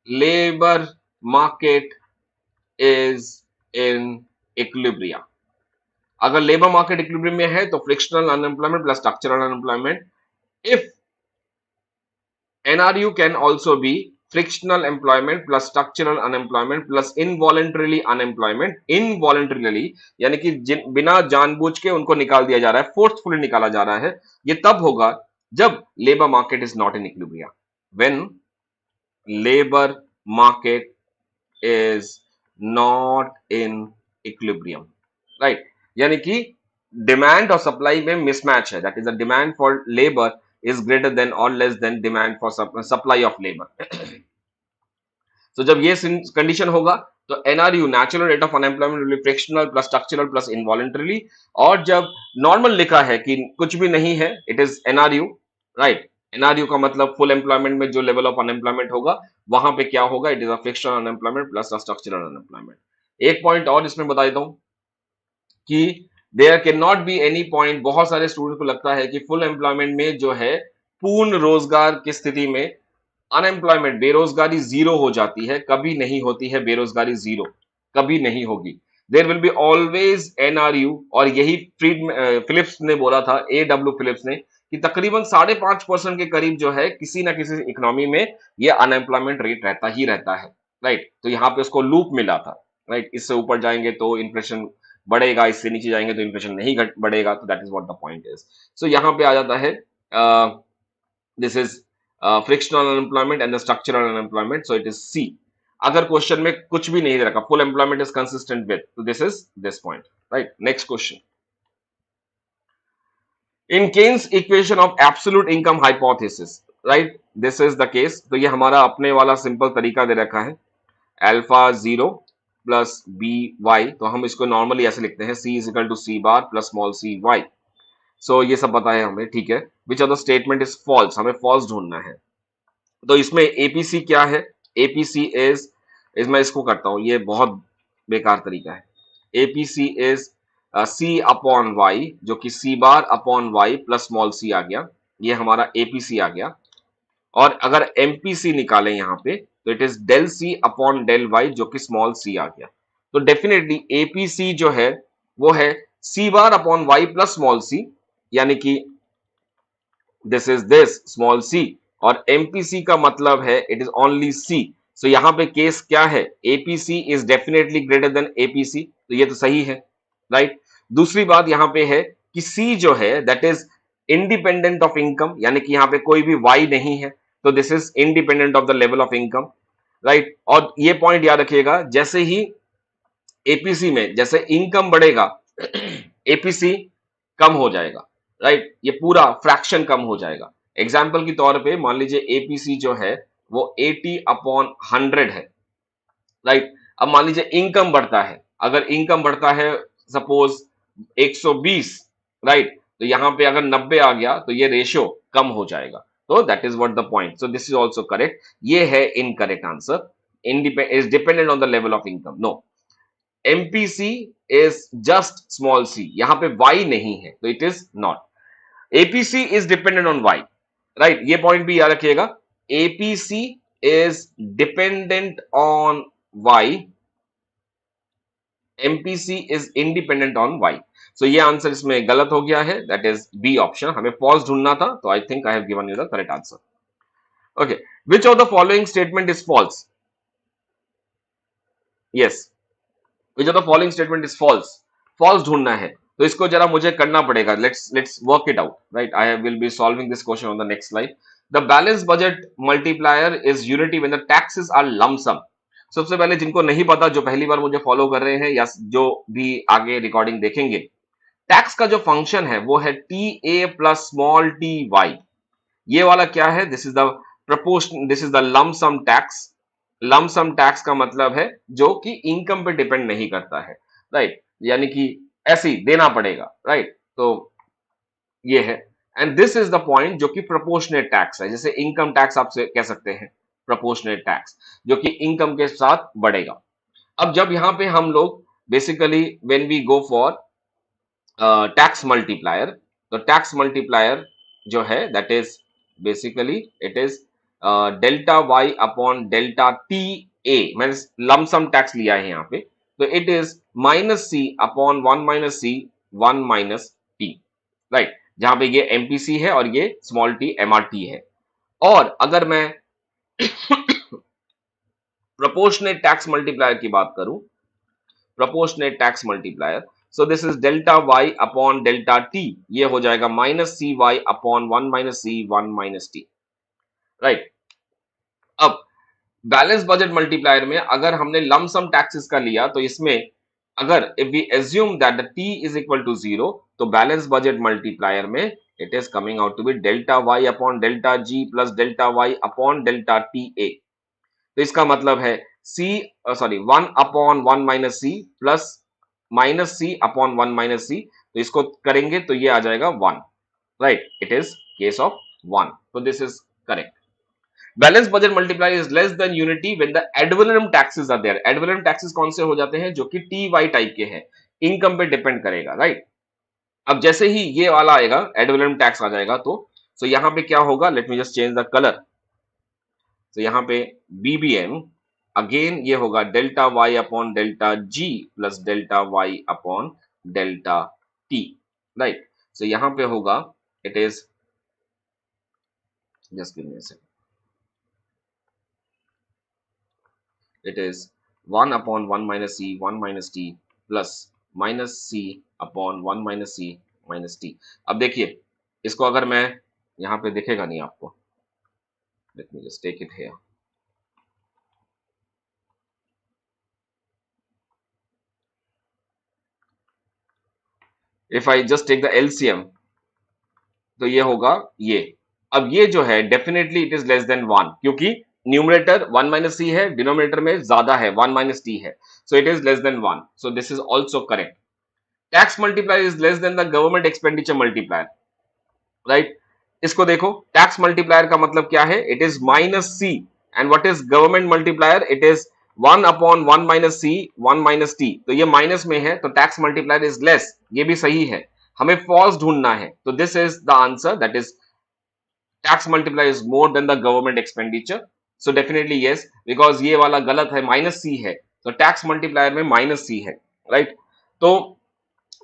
labor market is in equilibrium, अगर labour market equilibrium में है तो frictional unemployment plus structural unemployment. If NRU can also be frictional employment plus structural unemployment plus involuntarily unemployment. Involuntarily यानी कि बिना जानबूझ के उनको निकाल दिया जा रहा है, फोर्सफुली निकाला जा रहा है. ये तब होगा जब labour market is not in equilibrium. When labour market is not in equilibrium, right? यानी कि डिमांड और सप्लाई में मिसमैच है. That is the demand for labour is greater than or less than demand for supply of labor. तो जब ये condition होगा तो NRU natural rate of unemployment will be frictional plus structural plus involuntarily. और जब normal लिखा है कि कुछ भी नहीं है, it is NRU, right? NRU का मतलब फुल एम्प्लॉयमेंट में जो लेवल ऑफ अनएम्प्लॉयमेंट होगा वहां पे क्या होगा? It is a frictional unemployment plus structural unemployment. एक पॉइंट और इसमें बता देता हूं कि there can not be any point. बहुत सारे स्टूडेंट को लगता है कि फुल एम्प्लॉयमेंट में जो है पूर्ण रोजगार की स्थिति में अनएम्प्लॉयमेंट बेरोजगारी जीरो हो जाती है. कभी नहीं होती है बेरोजगारी जीरो, कभी नहीं होगी. There will be always NRU. और यही फिलिप्स ने बोला था, AW फिलिप्स ने, कि तकरीबन 5.5% के करीब जो है किसी ना किसी इकोनॉमी में ये अनएम्प्लॉयमेंट रेट रहता ही रहता है, राइट? तो यहाँ पे उसको लूप मिला था, राइट? इससे ऊपर जाएंगे तो इन्फ्लेशन बढ़ेगा, इससे नीचे जाएंगे तो इन्फ्लेशन नहीं बढ़ेगा. तो that is what the point is. So यहाँ पे आ जाता है this is frictional unemployment and the structural unemployment. So it is C. अगर क्वेश्चन में कुछ भी नहीं दे रखा, full employment is consistent with, तो this is this point, right? Next question. In Keynes equation of absolute income hypothesis, right? This is the case. तो ये हमारा अपने वाला सिंपल तरीका दे रखा है, अल्फा 0 प्लस बी वाई. तो हम इसको नॉर्मली ऐसे लिखते हैं, C is equal to C bar plus small c Y. So ये सब पता है हमें, ठीक है? Which of the statement is false, हमें फॉल्स ढूंढना है. तो इसमें APC क्या है? APC इज मैं इसको करता हूं, ये बहुत बेकार तरीका है. APC is C upon Y, जो कि C bar upon Y plus small c आ गया. ये हमारा APC आ गया. और अगर MPC निकालें यहां पे तो it is del C upon del Y, जो कि स्मॉल c आ गया. तो डेफिनेटली APC जो है वो है C bar upon Y plus small c, यानी कि this is this small c. और MPC का मतलब है it is only C. So यहां पे केस क्या है? APC is definitely greater than APC. तो ये तो सही है, राइट? दूसरी बात यहां पे है कि C जो है that is independent of income, यानी कि यहां पे कोई भी Y नहीं है. तो this is independent of the level of income, right? और ये पॉइंट याद रखिएगा, जैसे ही APC में जैसे इनकम बढ़ेगा APC कम हो जाएगा, राइट? ये पूरा फ्रैक्शन कम हो जाएगा. एग्जाम्पल के तौर पे मान लीजिए APC जो है वो 80 अपॉन 100 है, राइट? अब मान लीजिए इनकम बढ़ता है, अगर इनकम बढ़ता है सपोज 120, राइट? तो यहां पे अगर 90 आ गया तो ये रेशियो कम हो जाएगा. तो that is what the point. So this is also correct. ये है incorrect answer. Is dependent on the level of income. No, MPC is just small c, यहां पे Y नहीं है तो it is not. APC is dependent on Y, right? ये point भी याद रखिएगा. APC is dependent on Y, MPC is independent on Y. So ये आंसर इसमें गलत हो गया है, दैट इज बी ऑप्शन. हमें फॉल्स ढूंढना था, तो I think I have given you the correct answer. Okay, which of the following statement is false? Yes, which of the following statement is false. False ढूंढना है, तो इसको जरा मुझे करना पड़ेगा. Let's work it out, right? I will be solving this question on the next slide. The balance budget multiplier is unity when the taxes are lump sum. सबसे पहले जिनको नहीं पता, जो पहली बार मुझे फॉलो कर रहे हैं या जो भी आगे रिकॉर्डिंग देखेंगे, टैक्स का जो फंक्शन है वो है TA plus small T Y. ये वाला क्या है? This is the proportion, this is the lump sum tax. Lump sum tax का मतलब है जो कि इनकम पे डिपेंड नहीं करता है, राइट, यानी कि ऐसे ही देना पड़ेगा, राइट। तो ये है, and this is the point जो कि प्रोपोर्शनेट टैक्स है। जैसे इनकम टैक्स आप कह सकते हैं प्रोपोर्शनेट टैक्स, जो कि इनकम के साथ बढ़ेगा। अब जब यहां पे हम लोग basically when we go for tax multiplier, तो टैक्स मल्टीप्लायर जो है that is basically it is delta Y upon delta T A, मैंने लमसम टैक्स लिया है यहाँ पे, तो it is minus C upon one minus C one minus T, right, जहां पे ये एमपीसी है और ये स्मॉल टी एमआरटी है। और अगर मैं प्रोपोर्शनेट टैक्स मल्टीप्लायर की बात करूं, proportionate tax multiplier, so this is delta Y upon delta T, ये हो जाएगा minus C Y upon one minus C one minus T, right. अब बैलेंस बजट मल्टीप्लायर में अगर हमने लमसम टैक्सेस का लिया तो इसमें अगर if we assume that the T is equal to zero, तो बैलेंस बजट मल्टीप्लायर में it is coming out to be delta Y upon delta G plus delta Y upon delta T A. तो इसका मतलब है C, sorry, one upon one minus C plus minus C upon one minus C, तो इसको करेंगे तो ये आ जाएगा one, right, it is case of one, तो this is correct. Balance budget multiply is less than unity when the ad valorem taxes are there. Ad valorem taxes कौन से हो जाते हैं, जो कि टी वाई टाइप के हैं, इनकम पे डिपेंड करेगा, राइट। अब जैसे ही ये वाला आएगा एड वैलोरम टैक्स आ जाएगा, तो सो यहां पे क्या होगा, let me just change the colour. तो यहाँ पे बीबीएम अगेन ये होगा delta Y upon delta G plus delta Y upon delta T, right. So यहाँ पे होगा it is, just give me a second, it is one upon one minus T plus minus C upon one minus C minus T. अब देखिए इसको अगर मैं यहाँ पे दिखेगा नहीं आपको, let me just take it here. If I just take the LCM, तो ये होगा ये। अब ये जो है definitely it is less than one, क्योंकि न्यूमरेटर वन माइनस सी है, डिनोमिनेटर में ज्यादा है वन माइनस टी है, so it is less than one, so this is also correct. Tax multiplier is less than the government expenditure multiplier, right. इसको देखो, tax multiplier का मतलब क्या है, it is minus C, and what is government multiplier, it is one upon one minus C one minus T, तो ये minus में है तो टैक्स मल्टीप्लायर इज लेस, ये भी सही है, हमें फॉल्स ढूंढना है, तो this is the answer, that is tax multiplier is more than the government expenditure, so definitely yes, because ये वाला गलत है, माइनस सी है, तो टैक्स मल्टीप्लायर में माइनस सी है, राइट। तो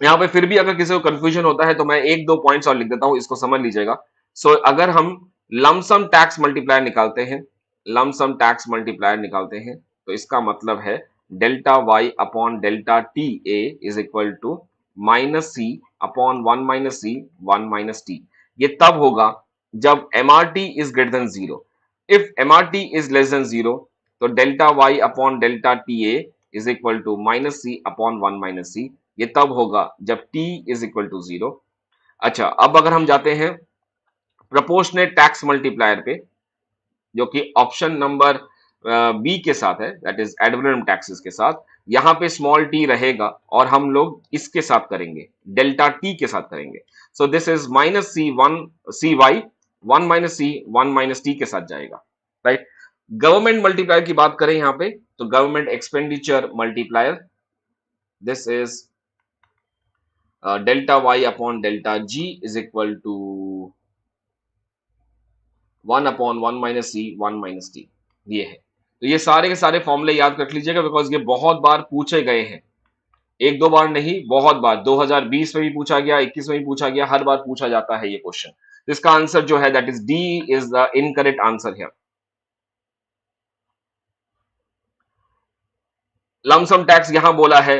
यहाँ पे फिर भी अगर किसी को कंफ्यूजन होता है तो मैं एक दो पॉइंट्स और लिख देता हूं, इसको समझ लीजिएगा। सो अगर हम लमसम टैक्स मल्टीप्लायर निकालते हैं, लमसम टैक्स मल्टीप्लायर निकालते हैं, तो इसका मतलब है delta Y upon delta T A is equal to minus C upon one minus C one minus T. ये तब होगा जब MRT is greater than zero. If MRT is less than zero, तो delta Y upon delta T A is equal to minus C upon one minus C, ये तब होगा जब t is equal to zero. अच्छा, अब अगर हम जाते हैं प्रोपोर्शनेट टैक्स मल्टीप्लायर पे, जो कि ऑप्शन नंबर बी के साथ है, that is add valorem taxes के साथ, यहां पे स्मॉल टी रहेगा और हम लोग इसके साथ करेंगे, डेल्टा टी के साथ करेंगे। So this is minus C one C Y one minus C one minus T के साथ जाएगा, राइट। गवर्नमेंट मल्टीप्लायर की बात करें यहां पे, तो government expenditure multiplier, this is delta Y upon delta G is equal to one upon one minus C one minus T, ये है। तो ये सारे के सारे फॉर्मूले याद रख लीजिएगा, बिकॉज ये बहुत बार पूछे गए हैं, एक दो बार नहीं, बहुत बार, 2020 में भी पूछा गया, 21 में भी पूछा गया, हर बार पूछा जाता है ये क्वेश्चन। इसका आंसर जो है that is D is the incorrect answer here. Lump sum tax यहां बोला है,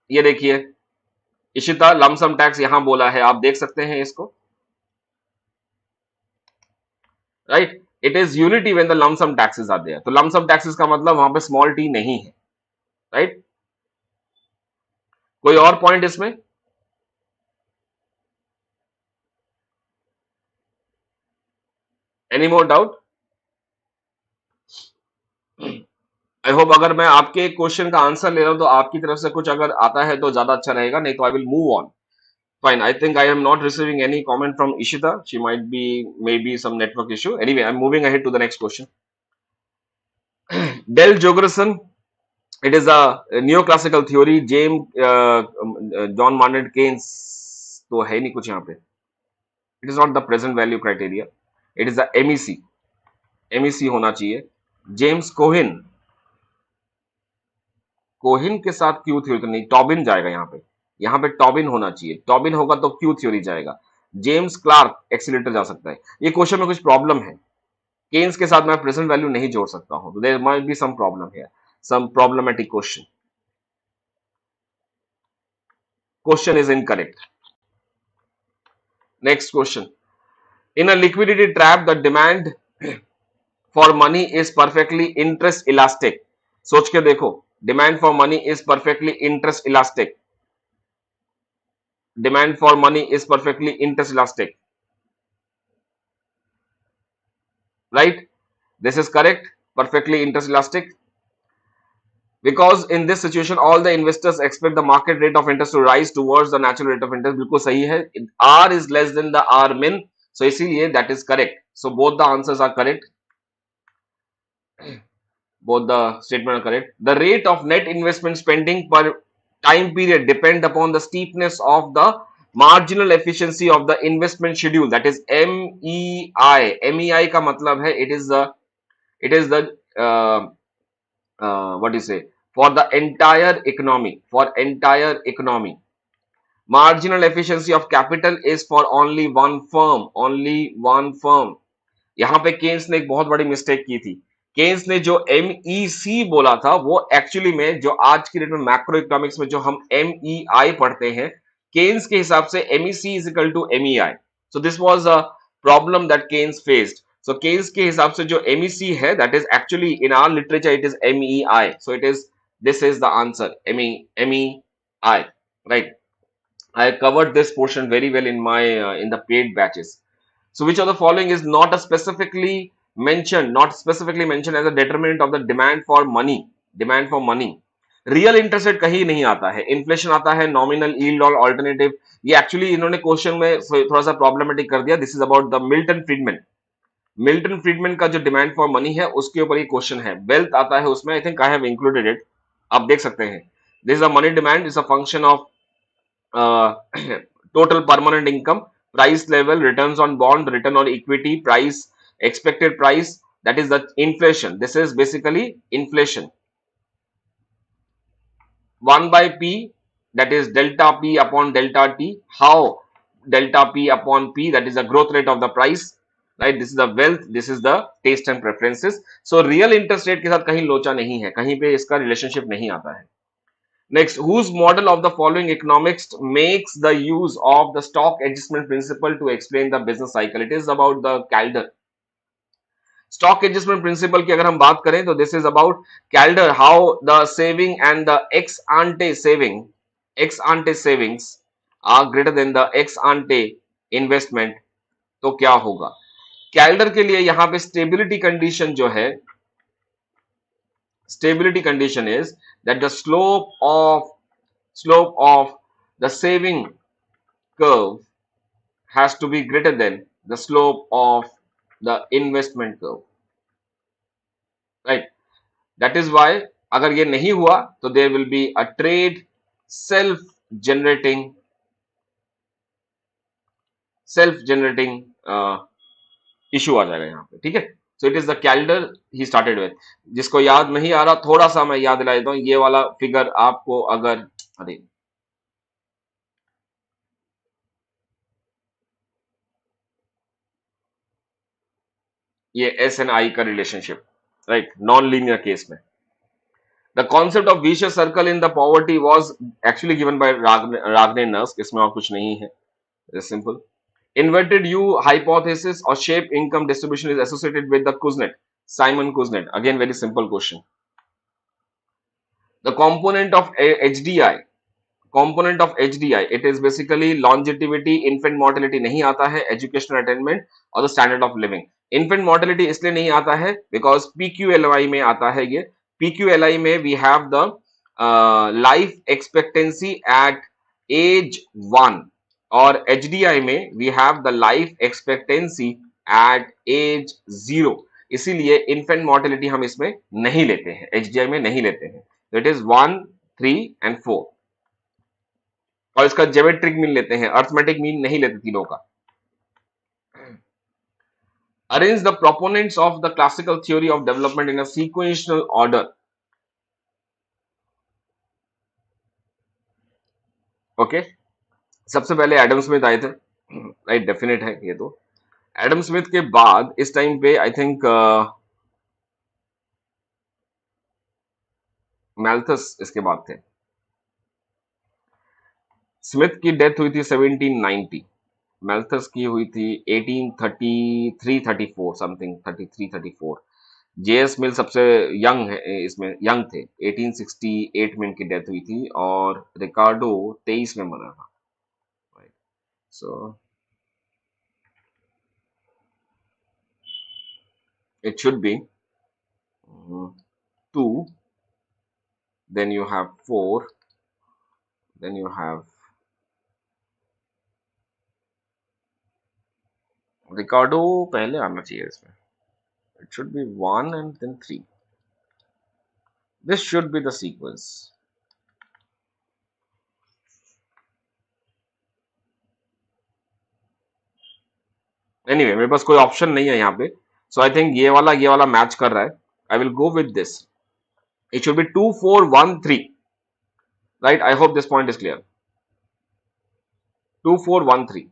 ये देखिए इशिता, लमसम टैक्स यहां बोला है, आप देख सकते हैं इसको, right. It is unity when the lump sum taxes are there, तो लमसम टैक्सेस का मतलब वहां पे स्मॉल टी नहीं है, राइट। कोई और पॉइंट इसमें, any more doubt? I hope अगर मैं आपके क्वेश्चन का आंसर ले रहा हूं तो आपकी तरफ से कुछ अगर आता है तो ज्यादा अच्छा रहेगा, नहीं तो I will move on. Fine. I think I am not receiving any comment from Ishita. She might be maybe some network issue. Anyway, I'm moving ahead to the next question. Del Jorgensen. It is a neoclassical theory. James John Maynard Keynes तो है नहीं कुछ यहाँ पे. It is not the present value criteria. It is the MEC. MEC होना चाहिए. James कोहिन. कोहिन के साथ क्यू थ्योरी तो नहीं, टॉबिन जाएगा यहाँ पे. यहाँ पे टॉबिन होना चाहिए. टॉबिन होगा तो क्यू थ्योरी जाएगा. जेम्स क्लार्क एक्सीलेटर जा सकता है. ये क्वेश्चन में कुछ प्रॉब्लम है. केन्स के साथ मैं प्रेजेंट वैल्यू नहीं जोड़ सकता हूं. There might be some problem here, some problematic question. Question is incorrect. Next question. In a liquidity trap the demand for money is perfectly interest elastic. सोच के देखो. Demand for money is perfectly interest elastic. Demand for money is perfectly interest elastic. Right? This is correct. Perfectly interest elastic. Because in this situation, all the investors expect the market rate of interest to rise towards the natural rate of interest. बिल्कुल सही है. R is less than the R min. So इसीलिए that is correct. So both the answers are correct. Both the statements are correct. The rate of net investment spending per time period depend upon the steepness of the marginal efficiency of the investment schedule. That is MEI. MEI का मतलब है it is the what do you say, for the entire economy, for entire economy. Marginal efficiency of capital is for only one firm, only one firm. यहाँ पे Keynes ने एक बहुत बड़ी mistake की थी. केन्स ने जो MEC बोला था वो एक्चुअली में जो आज की डेट में मैक्रो इकोनॉमिक्स में जो हम MEI पढ़ते हैं, केन्स के हिसाब से MEC is equal to MEI. So this was a problem that Keynes faced. So Keynes के हिसाब से जो MEC है, that is actually in our literature it is MEI. So it is, this is the answer, MEI, right? I covered this portion very well in my in the paid batches. So which of the following is not not specifically mentioned as a determinant of the demand for money? Demand for money. Real interest rate कहीं नहीं आता है. Inflation आता है, nominal yield और alternative. ये actually इन्होंने question में थोड़ा सा प्रॉब्लमेटिक कर दिया. This is about the Milton Friedman. Milton Friedman का जो डिमांड फॉर मनी है उसके ऊपर ये क्वेश्चन है. वेल्थ आता है उसमें. आई think I have included it. आप देख सकते हैं. This is a money demand is a function of total permanent income, price level, returns on bond, return on equity, price, expected price, that is the inflation. This is basically inflation. 1 by P, that is delta P upon delta T. How? Delta P upon P, that is the growth rate of the price, right? This is the wealth, this is the taste and preferences. So real interest rate के साथ कहीं लोचा नहीं है, कहीं पे इसका relationship नहीं आता है. Next, whose model of the following economics makes the use of the stock adjustment principle to explain the business cycle? It is about the Calder. Stock adjustment principle की अगर हम बात करें तो this is about Calder, how the saving and the ex ante savings are greater than the ex ante investment. तो क्या होगा? Calder के लिए यहाँ पे stability condition जो है, stability condition is that the slope of the saving curve has to be greater than the slope of the investment curve, right? That is why अगर ये नहीं हुआ तो there will be a trade self generating issue आ जाएगा यहाँ पे. ठीक है. So it is the Calder he started with. जिसको याद नहीं आ रहा थोड़ा सा मैं याद दिला देता हूँ. ये वाला फिगर आपको अगर, अरे ये S and I का relationship, right, non linear case में. The concept of vicious circle in the poverty was actually given by Ragnar Nurkse. इसमें और कुछ नहीं है. Simple. Inverted U hypothesis or shape income distribution is associated with the Kuznets. Simon Kuznets. Again, very simple question. The component of HDI. Component of HDI. It is basically longevity, infant mortality नहीं आता है, educational attainment और the standard of living. Infant mortality इसलिए नहीं आता है because PQLI में आता है ये। पीक्यूएलआई में we have the life expectancy at age 1 और एचडीआई में we have the life expectancy at age 0। इसीलिए इन्फेंट मोर्टेलिटी हम इसमें नहीं लेते हैं, एचडीआई में नहीं लेते हैं। इट इज 1, 3 एंड 4 और इसका ज्योमेट्रिक मीन लेते हैं, अर्थमेटिक मीन नहीं लेते तीनों का। Arrange the proponents of the classical theory of development in a sequential order. Okay सबसे पहले एडम स्मिथ आए थे, राइट, डेफिनेट है ये तो। एडम स्मिथ के बाद इस टाइम पे आई थिंक मैल्थस इसके बाद थे। स्मिथ की डेथ हुई थी 1790, मैल्थस की हुई थी 1833-34 समथिंग, 33-34। जेएस मिल सबसे यंग है, इसमें यंग थे, 1868 में इनकी डेथ हुई थी और रिकार्डो 23 में मरा था। So it should be 2, then you have 4, then you have Ricardo पहले आना चाहिए इसमें। It should be 1 and then 3. This should be the sequence. Anyway, मेरे पास कोई ऑप्शन नहीं है यहाँ पे, so I think ये वाला मैच कर रहा है। I will go with this. It should be 2, 4, 1, 3. Right? I hope this point is clear. 2, 4, 1, 3.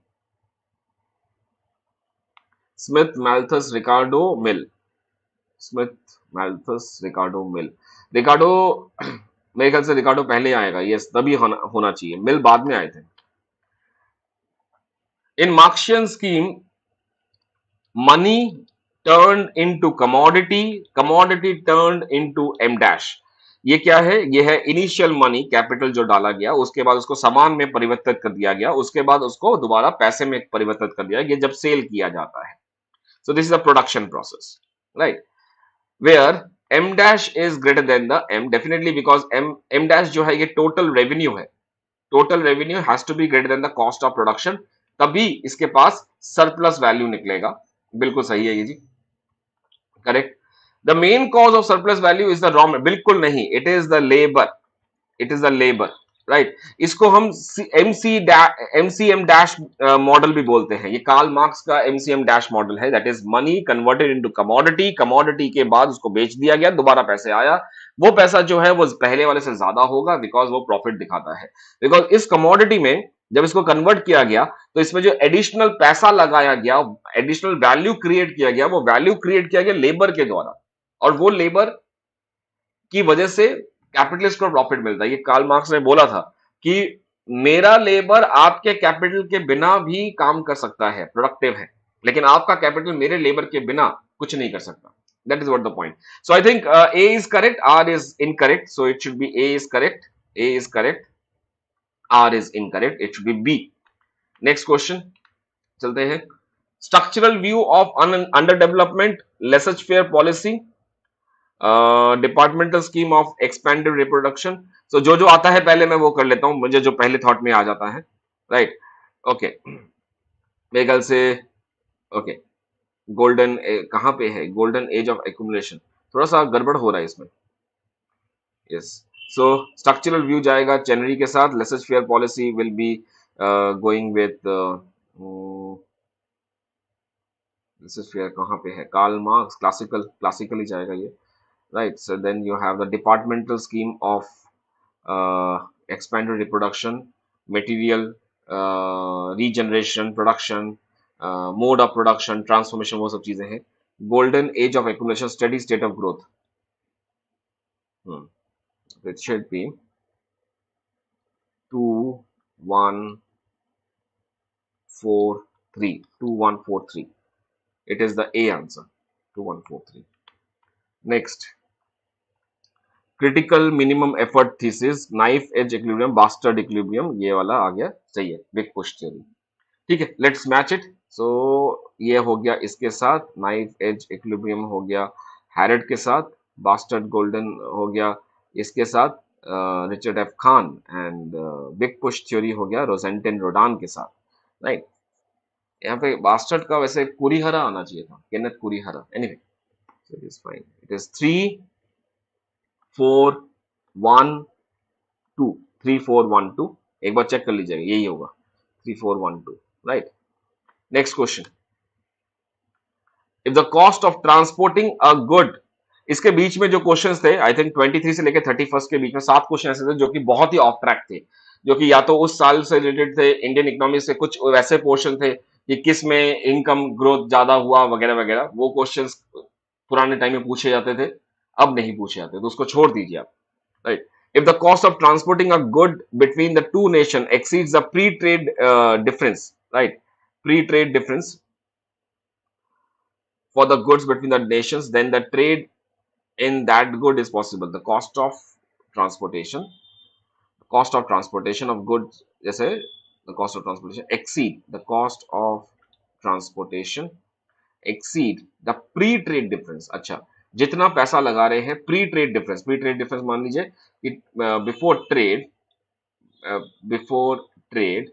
Smith, Malthus, Ricardo, Mill. Smith, Malthus, Ricardo, Mill. Ricardo मेरे ख्याल से रिकार्डो पहले आएगा, यस, तभी होना चाहिए। मिल बाद में आए थे। In Marxian scheme money turn into commodity, commodity turn into M dash. ये क्या है? ये है इनिशियल मनी, कैपिटल जो डाला गया, उसके बाद उसको सामान में परिवर्तित कर दिया गया, उसके बाद उसको दोबारा पैसे में परिवर्तित कर दिया गया जब सेल किया जाता है। So this is a production process, right, where m dash is greater than the m, definitely because m dash जो है ये टोटल रेवेन्यू है, total revenue has to be greater than the cost of production, तभी इसके पास surplus value निकलेगा। बिल्कुल सही है ये जी, correct. The main cause of surplus value is the raw, बिल्कुल नहीं, it is the labour, it is the labour, right. इसको हम एमसीएम डैश मॉडल भी बोलते हैं। ये कार्ल मार्क्स का एमसीएम डैश मॉडल है, that is money converted into commodity, commodity के बाद उसको बेच दिया गया, दोबारा पैसे आया, वो पैसा जो है वो पहले वाले से ज्यादा होगा बिकॉज वो प्रॉफिट दिखाता है। बिकॉज इस कमोडिटी में जब इसको कन्वर्ट किया गया तो इसमें जो एडिशनल पैसा लगाया गया, एडिशनल वैल्यू क्रिएट किया गया, वो वैल्यू क्रिएट किया गया लेबर के द्वारा, और वो लेबर की वजह से कैपिटलिस्ट को प्रॉफिट मिलता है। ये कार्ल मार्क्स ने बोला था कि मेरा लेबर आपके कैपिटल के बिना भी काम कर सकता है, प्रोडक्टिव है, लेकिन आपका कैपिटल मेरे लेबर के बिना कुछ नहीं कर सकता। That is what the point. So I think A is correct, R is incorrect. So it should be A is correct, A is correct, R is incorrect. It should be B. Next question. चलते हैं। Structural view of underdevelopment, laissez-faire policy, departmental scheme of expanded reproduction. So जो जो आता है पहले मैं वो कर लेता हूं, मुझे जो पहले थॉट में आ जाता है, राइट, ओके। मेरे ख्याल से ओके, गोल्डन कहां पे है? गोल्डन एज ऑफ एक्यूमुलेशन, थोड़ा सा गड़बड़ हो रहा है इसमें, यस। सो स्ट्रक्चरल व्यू जाएगा चेनरी के साथ, laces fair policy will be going with laces fair कहां पे है? कार्ल मार्क्स, क्लासिकल ही जाएगा ये, right? So then you have the departmental scheme of expanded reproduction, material regeneration, production, mode of production, transformation, वो सब चीजें हैं। golden age of accumulation, steady state of growth, it should be 2 1 4 3, 2 1 4 3, it is the A answer, 2 1 4 3। next, critical minimum effort thesis, knife edge equilibrium, bastard equilibrium, ये वाला आ गया, सही है, big push theory, ठीक है। Let's match it. सो ये हो गया इसके साथ, नाइफ एज इक्विलिब्रियम हो गया हैरेट के साथ, बास्टर्ड गोल्डन हो गया इसके साथ, Richard F Khan, and big push theory हो गया रोजेंटिन रोडान के साथ, राइट। यहाँ पे बास्टर्ड का वैसे कुरीहरा आना चाहिए था, Kenneth Kurihara, anyway it is fine, it is 3-4-1-2, 3-4-1-2, एक बार चेक कर लीजिएगा, यही होगा 3-4-1-2, right. Next question, if the cost of transporting a good, इसके बीच में जो क्वेश्चंस थे, आई थिंक 23 से लेकर 31 के बीच में 7 क्वेश्चन ऐसे थे जो कि बहुत ही ऑफ ट्रैक थे, जो कि या तो उस साल से रिलेटेड थे, इंडियन इकोनॉमी से, कुछ वैसे पोर्शन थे कि किस में इनकम ग्रोथ ज्यादा हुआ वगैरह वगैरह, वो क्वेश्चंस पुराने टाइम में पूछे जाते थे, अब नहीं पूछे जाते, तो उसको छोड़ दीजिए आप, right. If the cost of transporting a good between the to nation exceeds the pre trade difference, right, pre trade difference for the goods between the nations, then the trade in that good is possible. The transportation, cost of transportation of goods, जैसे the cost of transportation exceed the cost of transportation exceed the pre-trade difference. अच्छा, जितना पैसा लगा रहे हैं pre trade difference, pre trade difference मान लीजिए कि बिफोर ट्रेड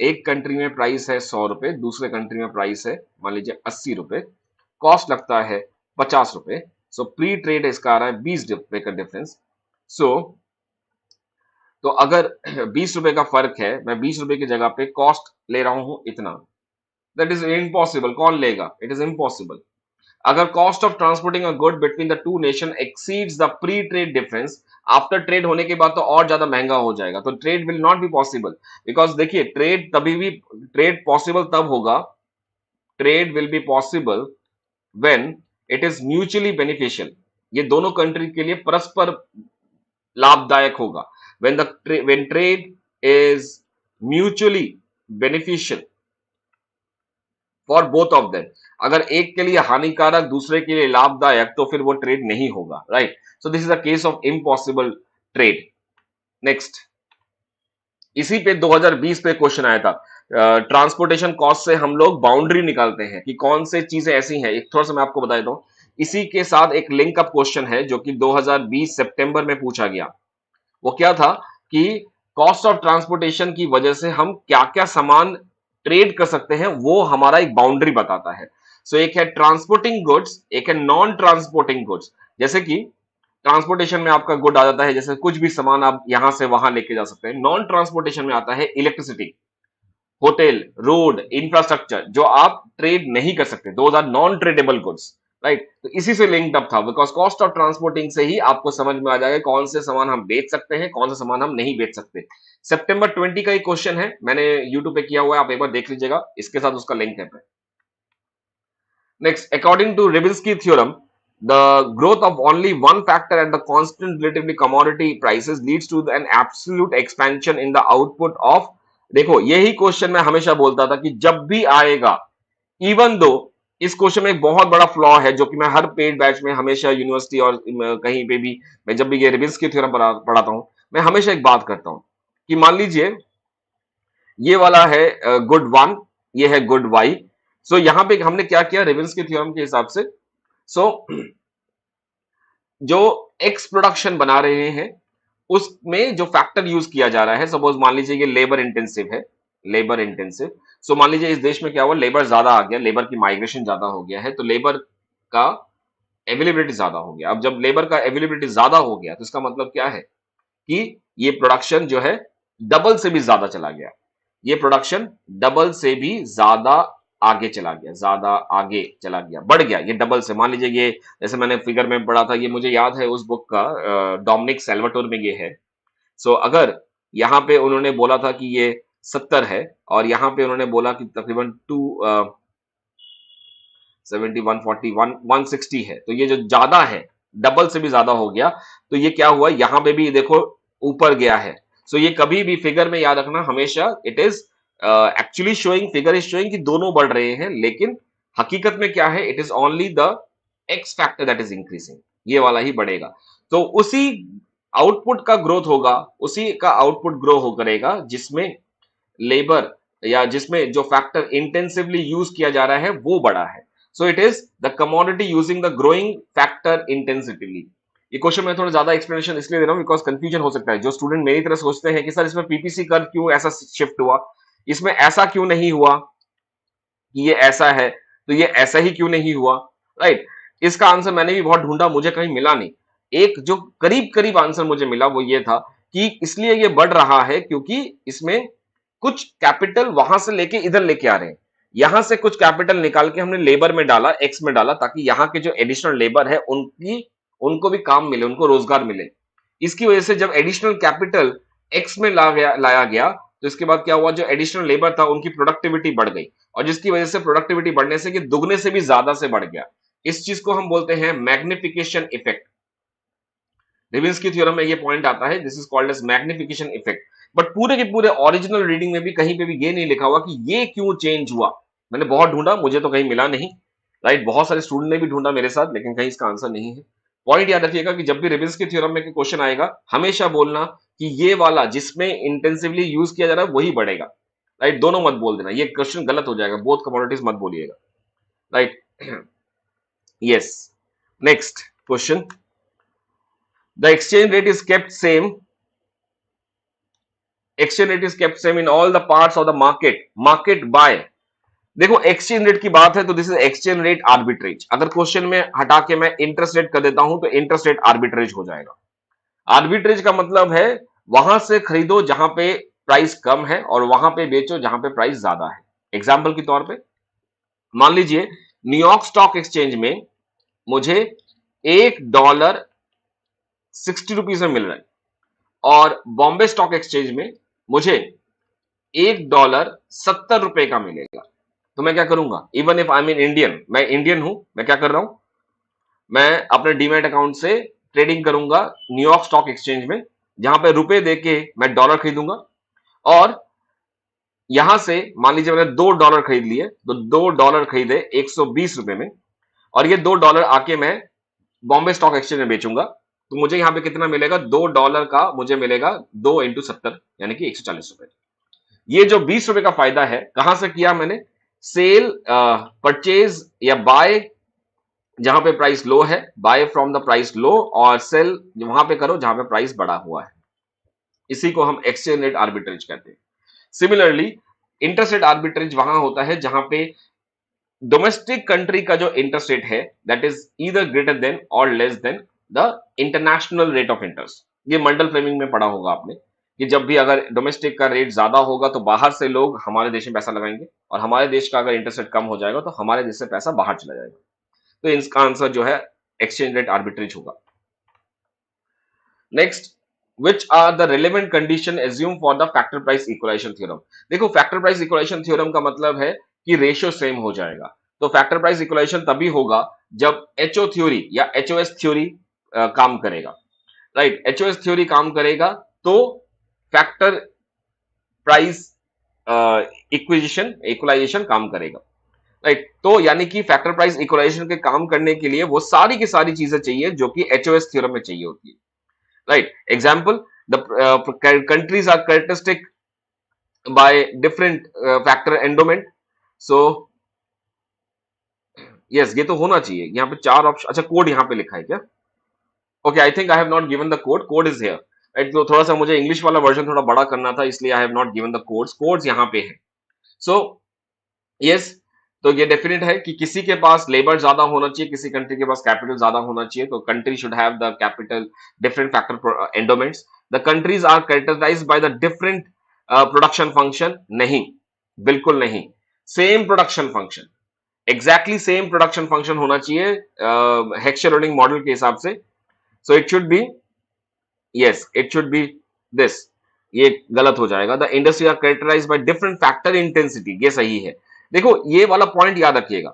एक कंट्री में प्राइस है 100 रुपए, दूसरे कंट्री में प्राइस है मान लीजिए 80 रुपए, कॉस्ट लगता है 50 रुपए, सो प्री ट्रेड इसका आ रहा है 20 रुपए का डिफरेंस। सो तो अगर 20 रुपए का फर्क है, मैं 20 रुपए की जगह पे कॉस्ट ले रहा हूं इतना, दैट इज इम्पॉसिबल, कौन लेगा, इट इज इम्पॉसिबल। अगर cost of transporting a good between the to nation exceeds the pre trade difference, after trade होने के बाद तो और ज्यादा महंगा हो जाएगा, तो trade will not be possible, because देखिए ट्रेड तभी भी, ट्रेड पॉसिबल तब होगा, trade will be possible when it is mutually beneficial, ये दोनों कंट्री के लिए परस्पर लाभदायक होगा, when trade is mutually beneficial for both of them, अगर एक के लिए हानिकारक दूसरे के लिए लाभदायक तो फिर वो ट्रेड नहीं होगा, right. So this is a case of impossible trade. Next, इसी पे 2020 पे क्वेश्चन आया था, ट्रांसपोर्टेशन कॉस्ट से हम लोग बाउंड्री निकालते हैं कि कौन से चीजें ऐसी हैं, एक थोड़ा सा मैं आपको बता देता हूं, इसी के साथ एक लिंक अप क्वेश्चन है जो कि 2020 सितंबर में पूछा गया। वो क्या था कि कॉस्ट ऑफ ट्रांसपोर्टेशन की वजह से हम क्या क्या सामान ट्रेड कर सकते हैं, वो हमारा एक बाउंड्री बताता है। सो एक है ट्रांसपोर्टिंग गुड्स, एक है नॉन ट्रांसपोर्टिंग गुड्स। जैसे कि ट्रांसपोर्टेशन में आपका गुड आ जाता है, जैसे कुछ भी सामान आप यहां से वहां लेके जा सकते हैं। नॉन ट्रांसपोर्टेशन में आता है इलेक्ट्रिसिटी, होटल, रोड, इंफ्रास्ट्रक्चर, जो आप ट्रेड नहीं कर सकते, those are non tradeable goods, right. तो इसी से लिंक्ड अप था, बिकॉज कॉस्ट ऑफ ट्रांसपोर्टिंग से ही आपको समझ में आ जाएगा कौन से सामान हम बेच सकते हैं, कौन से सामान हम नहीं बेच सकते। सितंबर 20 का एक क्वेश्चन है, मैंने यूट्यूब पे किया हुआ है, आप एक बार देख लीजिएगा, इसके साथ उसका लिंक है। Next, according to Rybinski theorem, the growth of only one factor at the constant relatively commodity prices leads to an absolute expansion in the output of, देखो यही क्वेश्चन मैं हमेशा बोलता था कि जब भी आएगा, इवन दो इस क्वेश्चन में एक बहुत बड़ा फ्लॉ है जो कि मैं हर पेड बैच में हमेशा यूनिवर्सिटी और कहीं पे भी मैं जब भी ये रिबिन्स्की थ्योरम पढ़ाता हूं, मैं हमेशा एक बात करता हूं कि मान लीजिए ये वाला है गुड वन, ये है गुड वाई। सो यहां पे हमने क्या किया रिबिन्स्की थ्योरम के हिसाब से, सो जो एक्स प्रोडक्शन बना रहे हैं उसमें जो फैक्टर यूज किया जा रहा है, सपोज मान लीजिए ये लेबर इंटेंसिव है, लेबर इंटेंसिव। सो मान लीजिए इस देश में क्या हुआ, लेबर ज्यादा आ गया, लेबर की माइग्रेशन ज्यादा हो गया है, तो लेबर का अवेलेबिलिटी ज्यादा हो गया। अब जब लेबर का अवेलेबिलिटी ज्यादा हो गया तो इसका मतलब क्या है कि ये प्रोडक्शन जो है डबल से भी ज्यादा चला गया, ये प्रोडक्शन डबल से भी ज्यादा आगे चला गया, ज्यादा आगे चला गया, बढ़ गया ये डबल से। मान लीजिए ये जैसे मैंने फिगर में पढ़ा था, ये मुझे याद है उस बुक का, डोमिनिक सेल्वाटोर में ये है। सो अगर यहाँ पे उन्होंने बोला था कि ये 70 है और यहाँ पे उन्होंने बोला कि तकरीबन 270, 140, 160 है, तो ये जो ज्यादा है डबल से भी ज्यादा हो गया, तो ये क्या हुआ, यहाँ पे भी देखो ऊपर गया है। सो ये कभी भी फिगर में याद रखना, हमेशा it is actually showing, figure is showing कि दोनों बढ़ रहे हैं, लेकिन हकीकत में क्या है, it is only the x factor that is increasing, ये वाला ही बढ़ेगा। तो उसी आउटपुट का ग्रोथ होगा, उसी का आउटपुट ग्रो हो करेगा जिसमें लेबर या जिसमें जो फैक्टर इंटेंसिवली यूज किया जा रहा है वो बड़ा है। So it is the commodity using the growing factor intensity. ये क्वेश्चन मैं थोड़ा ज्यादा एक्सप्लेनेशन इसलिए दे रहा हूं बिकॉज कंफ्यूजन हो सकता है। जो स्टूडेंट मेरी तरह सोचते हैं कि सर इसमें पीपीसी कर्व क्यों ऐसा शिफ्ट हुआ, इसमें ऐसा क्यों नहीं हुआ कि ये ऐसा है, तो ये ऐसा ही क्यों नहीं हुआ, राइट। इसका आंसर मैंने भी बहुत ढूंढा, मुझे कहीं मिला नहीं। एक जो करीब करीब आंसर मुझे मिला वो ये था कि इसलिए ये बढ़ रहा है क्योंकि इसमें कुछ कैपिटल वहां से लेके इधर लेके आ रहे हैं। यहां से कुछ कैपिटल निकाल के हमने लेबर में डाला, एक्स में डाला, ताकि यहां के जो एडिशनल लेबर है उनको भी काम मिले, उनको रोजगार मिले। इसकी वजह से जब एडिशनल कैपिटल एक्स में लाया गया तो इसके बाद क्या हुआ, जो एडिशनल लेबर था उनकी प्रोडक्टिविटी बढ़ गई, और जिसकी वजह से प्रोडक्टिविटी बढ़ने से कि दुगने से भी ज्यादा से बढ़ गया। इस चीज को हम बोलते हैं मैग्निफिकेशन इफेक्ट। लेविन्स्की थ्योरम में ये पॉइंट आता है, this is called edge magnification effect. But पूरे के पूरे ओरिजिनल रीडिंग में भी कहीं पे भी ये नहीं लिखा हुआ कि ये क्यों चेंज हुआ। मैंने बहुत ढूंढा, मुझे तो कहीं मिला नहीं, राइट। बहुत सारे स्टूडेंट ने भी ढूंढा मेरे साथ, लेकिन कहीं इसका आंसर नहीं है। पॉइंट याद रखिएगा कि जब भी लेविन्स्की थ्योरम में क्वेश्चन आएगा, हमेशा बोलना कि ये वाला जिसमें इंटेंसिवली यूज किया जा रहा है वही बढ़ेगा, राइट। दोनों मत बोल देना, ये क्वेश्चन गलत हो जाएगा, बोथ कमोडिटीज मत बोलिएगा, right. Yes, next question, the exchange rate is kept same, exchange rate is kept same in all the parts of the market by। देखो एक्सचेंज रेट की बात है तो this is exchange rate arbitrage. अगर question में हटा के मैं इंटरेस्ट रेट कर देता हूं तो इंटरेस्ट रेट आर्बिट्रेज हो जाएगा। आर्बिट्रेज का मतलब है वहां से खरीदो जहां पे प्राइस कम है और वहां पे बेचो जहां पे प्राइस ज्यादा है। एग्जाम्पल के तौर पे मान लीजिए न्यूयॉर्क स्टॉक एक्सचेंज में मुझे $1 ₹60 में मिल रहा है, और बॉम्बे स्टॉक एक्सचेंज में मुझे $1 ₹70 का मिलेगा। तो मैं क्या करूंगा, even if I mean Indian, मैं इंडियन हूं, मैं क्या कर रहा हूं, मैं अपने डीमैट अकाउंट से ट्रेडिंग करूंगा न्यूयॉर्क स्टॉक एक्सचेंज में, जहां पे रुपए देके मैं डॉलर खरीदूंगा। और यहां से मान लीजिए मैंने $2 खरीद लिए, तो $2 खरीदे ₹120 में, और ये $2 आके मैं बॉम्बे स्टॉक एक्सचेंज में बेचूंगा, तो मुझे यहां पे कितना मिलेगा, $2 का मुझे मिलेगा 2 इंटू 70 यानी कि ₹140। ये जो ₹20 का फायदा है कहां से किया मैंने, सेल परचेज या बाय जहां पे प्राइस लो है, बाय फ्रॉम द प्राइस लो, और सेल वहां पे करो जहां पे प्राइस बढ़ा हुआ है। इसी को हम एक्सचेंज रेट आर्बिट्रेज कहते हैं। सिमिलरली इंटरेस्ट रेट आर्बिट्रेज वहां होता है जहां पे डोमेस्टिक कंट्री का जो इंटरेस्ट रेट है that is either greater than or less than the international rate of interest. ये मंडल फ्रेमिंग में पढ़ा होगा आपने कि जब भी अगर डोमेस्टिक का रेट ज्यादा होगा तो बाहर से लोग हमारे देश में पैसा लगाएंगे, और हमारे देश का अगर इंटरेस्ट रेट कम हो जाएगा तो हमारे देश से पैसा बाहर चला जाएगा। तो इसका आंसर जो है एक्सचेंज रेट आर्बिट्रेज होगा। Next, which are the relevant condition assumed for the factor price equalization theorem। देखो फैक्टर प्राइस इक्वलाइजेशन थ्योरम का मतलब है कि रेशियो सेम हो जाएगा। तो फैक्टर प्राइस इक्वलाइजेशन तभी होगा जब एचओ थ्योरी या एचओएस थ्योरी काम करेगा, राइट। एचओएस थ्योरी काम करेगा तो फैक्टर प्राइस इक्वलाइजेशन काम करेगा, राइट। तो यानी कि फैक्टर प्राइस इक्वलाइजेशन के काम करने के लिए वो सारी की सारी चीजें चाहिए जो कि एचओएस थ्योरम में चाहिए होती है, right। Example, the countries are characteristic by different factor endowment। So yes, ये तो होना चाहिए। यहाँ पे 4 ऑप्शन, अच्छा कोड यहाँ पे लिखा है क्या, okay, I think I have not given the code, code is here, right. तो थोड़ा सा मुझे इंग्लिश वाला वर्जन थोड़ा बड़ा करना था, इसलिए I have not given the codes, codes यहाँ पे है। सो यस, तो ये डेफिनेट है कि किसी के पास लेबर ज्यादा होना चाहिए, किसी कंट्री के पास कैपिटल ज्यादा होना चाहिए, तो country should have the capital different factor endowments. The countries are characterised by the different production function. नहीं, बिल्कुल नहीं, same production function, exactly same production function होना चाहिए हेक्सर लोडिंग मॉडल के हिसाब से। So it should be, yes it should be this, ये गलत हो जाएगा। The industry are characterised by different factor intensity, ये सही है। देखो ये वाला पॉइंट याद रखिएगा,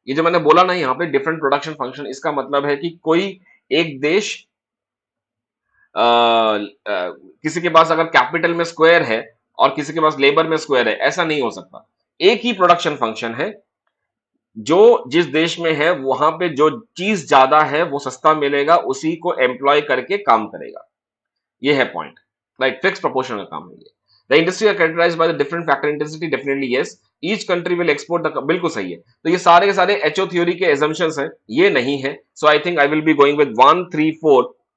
ये जो मैंने बोला ना यहाँ पे डिफरेंट प्रोडक्शन फंक्शन, इसका मतलब है कि कोई एक देश किसी के पास अगर कैपिटल में स्क्वायर है और किसी के पास लेबर में स्क्वायर है, ऐसा नहीं हो सकता। एक ही प्रोडक्शन फंक्शन है, जो जिस देश में है वहां पे जो चीज ज्यादा है वो सस्ता मिलेगा, उसी को एम्प्लॉय करके काम करेगा, ये है पॉइंट, राइट। फिक्स प्रोपोर्शनल काम है ये। The industry are characterised by the different factor intensity, definitely yes, each country will export the, बिल्कुल सही है। तो ये सारे के सारे एचओ थ्योरी के एजम्पशंस हैं, ये नहीं है। So I think I will be going with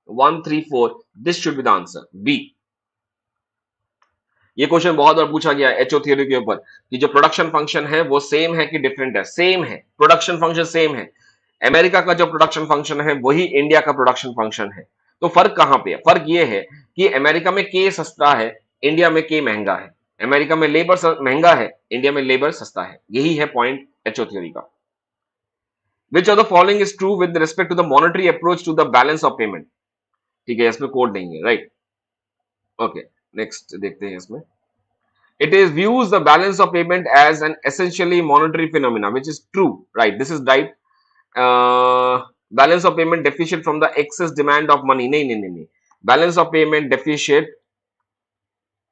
134 this should be the answer B. ये क्वेश्चन बहुत बार पूछा गया है एचओ थ्योरी के ऊपर कि जो प्रोडक्शन फंक्शन है वो सेम है कि डिफरेंट है। सेम है, प्रोडक्शन फंक्शन सेम है। अमेरिका का जो प्रोडक्शन फंक्शन है वही इंडिया का प्रोडक्शन फंक्शन है। तो फर्क कहां पे है? फर्क ये है कि अमेरिका में के सस्ता है, इंडिया में के महंगा है। अमेरिका में लेबर महंगा है, इंडिया में लेबर सस्ता है। यही है पॉइंट एचओ थ्योरी का। Which of the following is true with respect to the monetary approach to the balance of payment? ठीक है, इसमें कोड नहीं है, राइट। ओके, नेक्स्ट देखते हैं इसमें। It is views the balance of payment as an essentially monetary phenomena, which is true, right? This is right. Balance of payment deficit from the excess demand of money. नहीं नहीं नहीं नहीं, balance of payment deficit,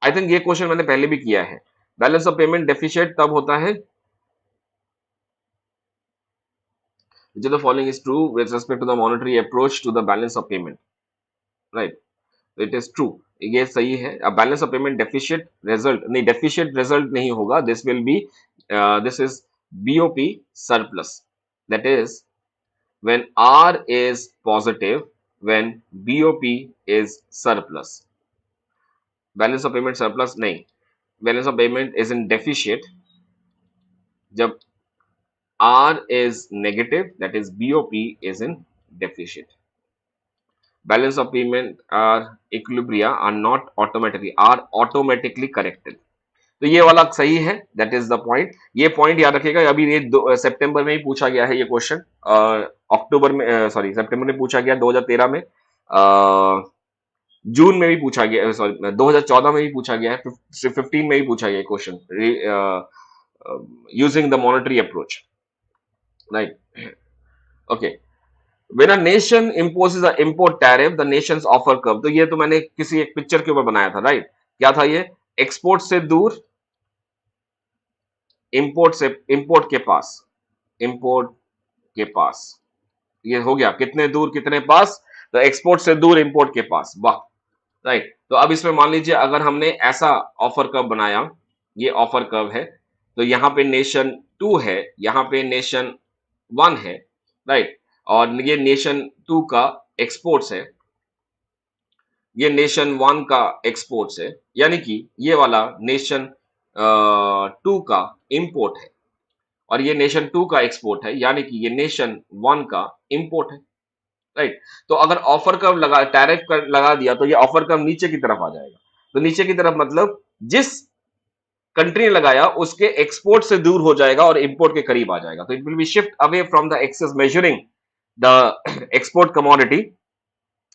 I think ये question मैंने पहले भी किया है। बैलेंस ऑफ पेमेंट डेफिशिएट तब होता है, which of the following is true with respect to the monetary approach to the balance of payment, right? It is true, ये सही है। अब balance of payment deficit result नहीं, डेफिशिएट रिजल्ट नहीं होगा, this will be, this is BOP surplus, that is when R is positive, when BOP is surplus. Balance of payment surplus नहीं, balance of payment is in deficit जब R is negative, that is BOP is in deficit. Balance of payment are equilibria are automatically corrected. तो ये वाला सही है, that is the point. ये point याद रखिएगा। अभी ये सितंबर में ही पूछा गया है ये क्वेश्चन, अक्टूबर में, सॉरी सितंबर में पूछा गया 2013 में, जून में भी पूछा गया, सॉरी 2014 में भी पूछा गया है, 15 में भी पूछा गया question, using the monetary approach, right. Okay, When a nation imposes an import tariff, the nation's offer curve, तो ये तो मैंने किसी एक पिक्चर के ऊपर बनाया था, राइट। क्या था ये? एक्सपोर्ट से दूर, इंपोर्ट से, इंपोर्ट के पास, इंपोर्ट के पास, ये हो गया कितने दूर कितने पास, तो एक्सपोर्ट से दूर इंपोर्ट के पास, वाह, राइट। तो अब इसमें मान लीजिए अगर हमने ऐसा ऑफर कर्व बनाया, ये ऑफर कर्व है, तो यहाँ पे नेशन 2 है, यहाँ पे नेशन 1 है, राइट, और ये नेशन 2 का एक्सपोर्ट्स है, ये नेशन 1 का एक्सपोर्ट्स है, यानी कि ये वाला नेशन 2 का इंपोर्ट है, और ये नेशन 2 का एक्सपोर्ट है, यानी कि ये नेशन 1 का इंपोर्ट है, राइट। तो अगर ऑफर कर्व लगा, टैरिफ कर लगा दिया, तो ये ऑफर कर्व नीचे की तरफ आ जाएगा। तो नीचे की तरफ मतलब जिस कंट्री ने लगाया उसके एक्सपोर्ट से दूर हो जाएगा और इंपोर्ट के करीब आ जाएगा। तो it will be shift away from the excess measuring the export commodity,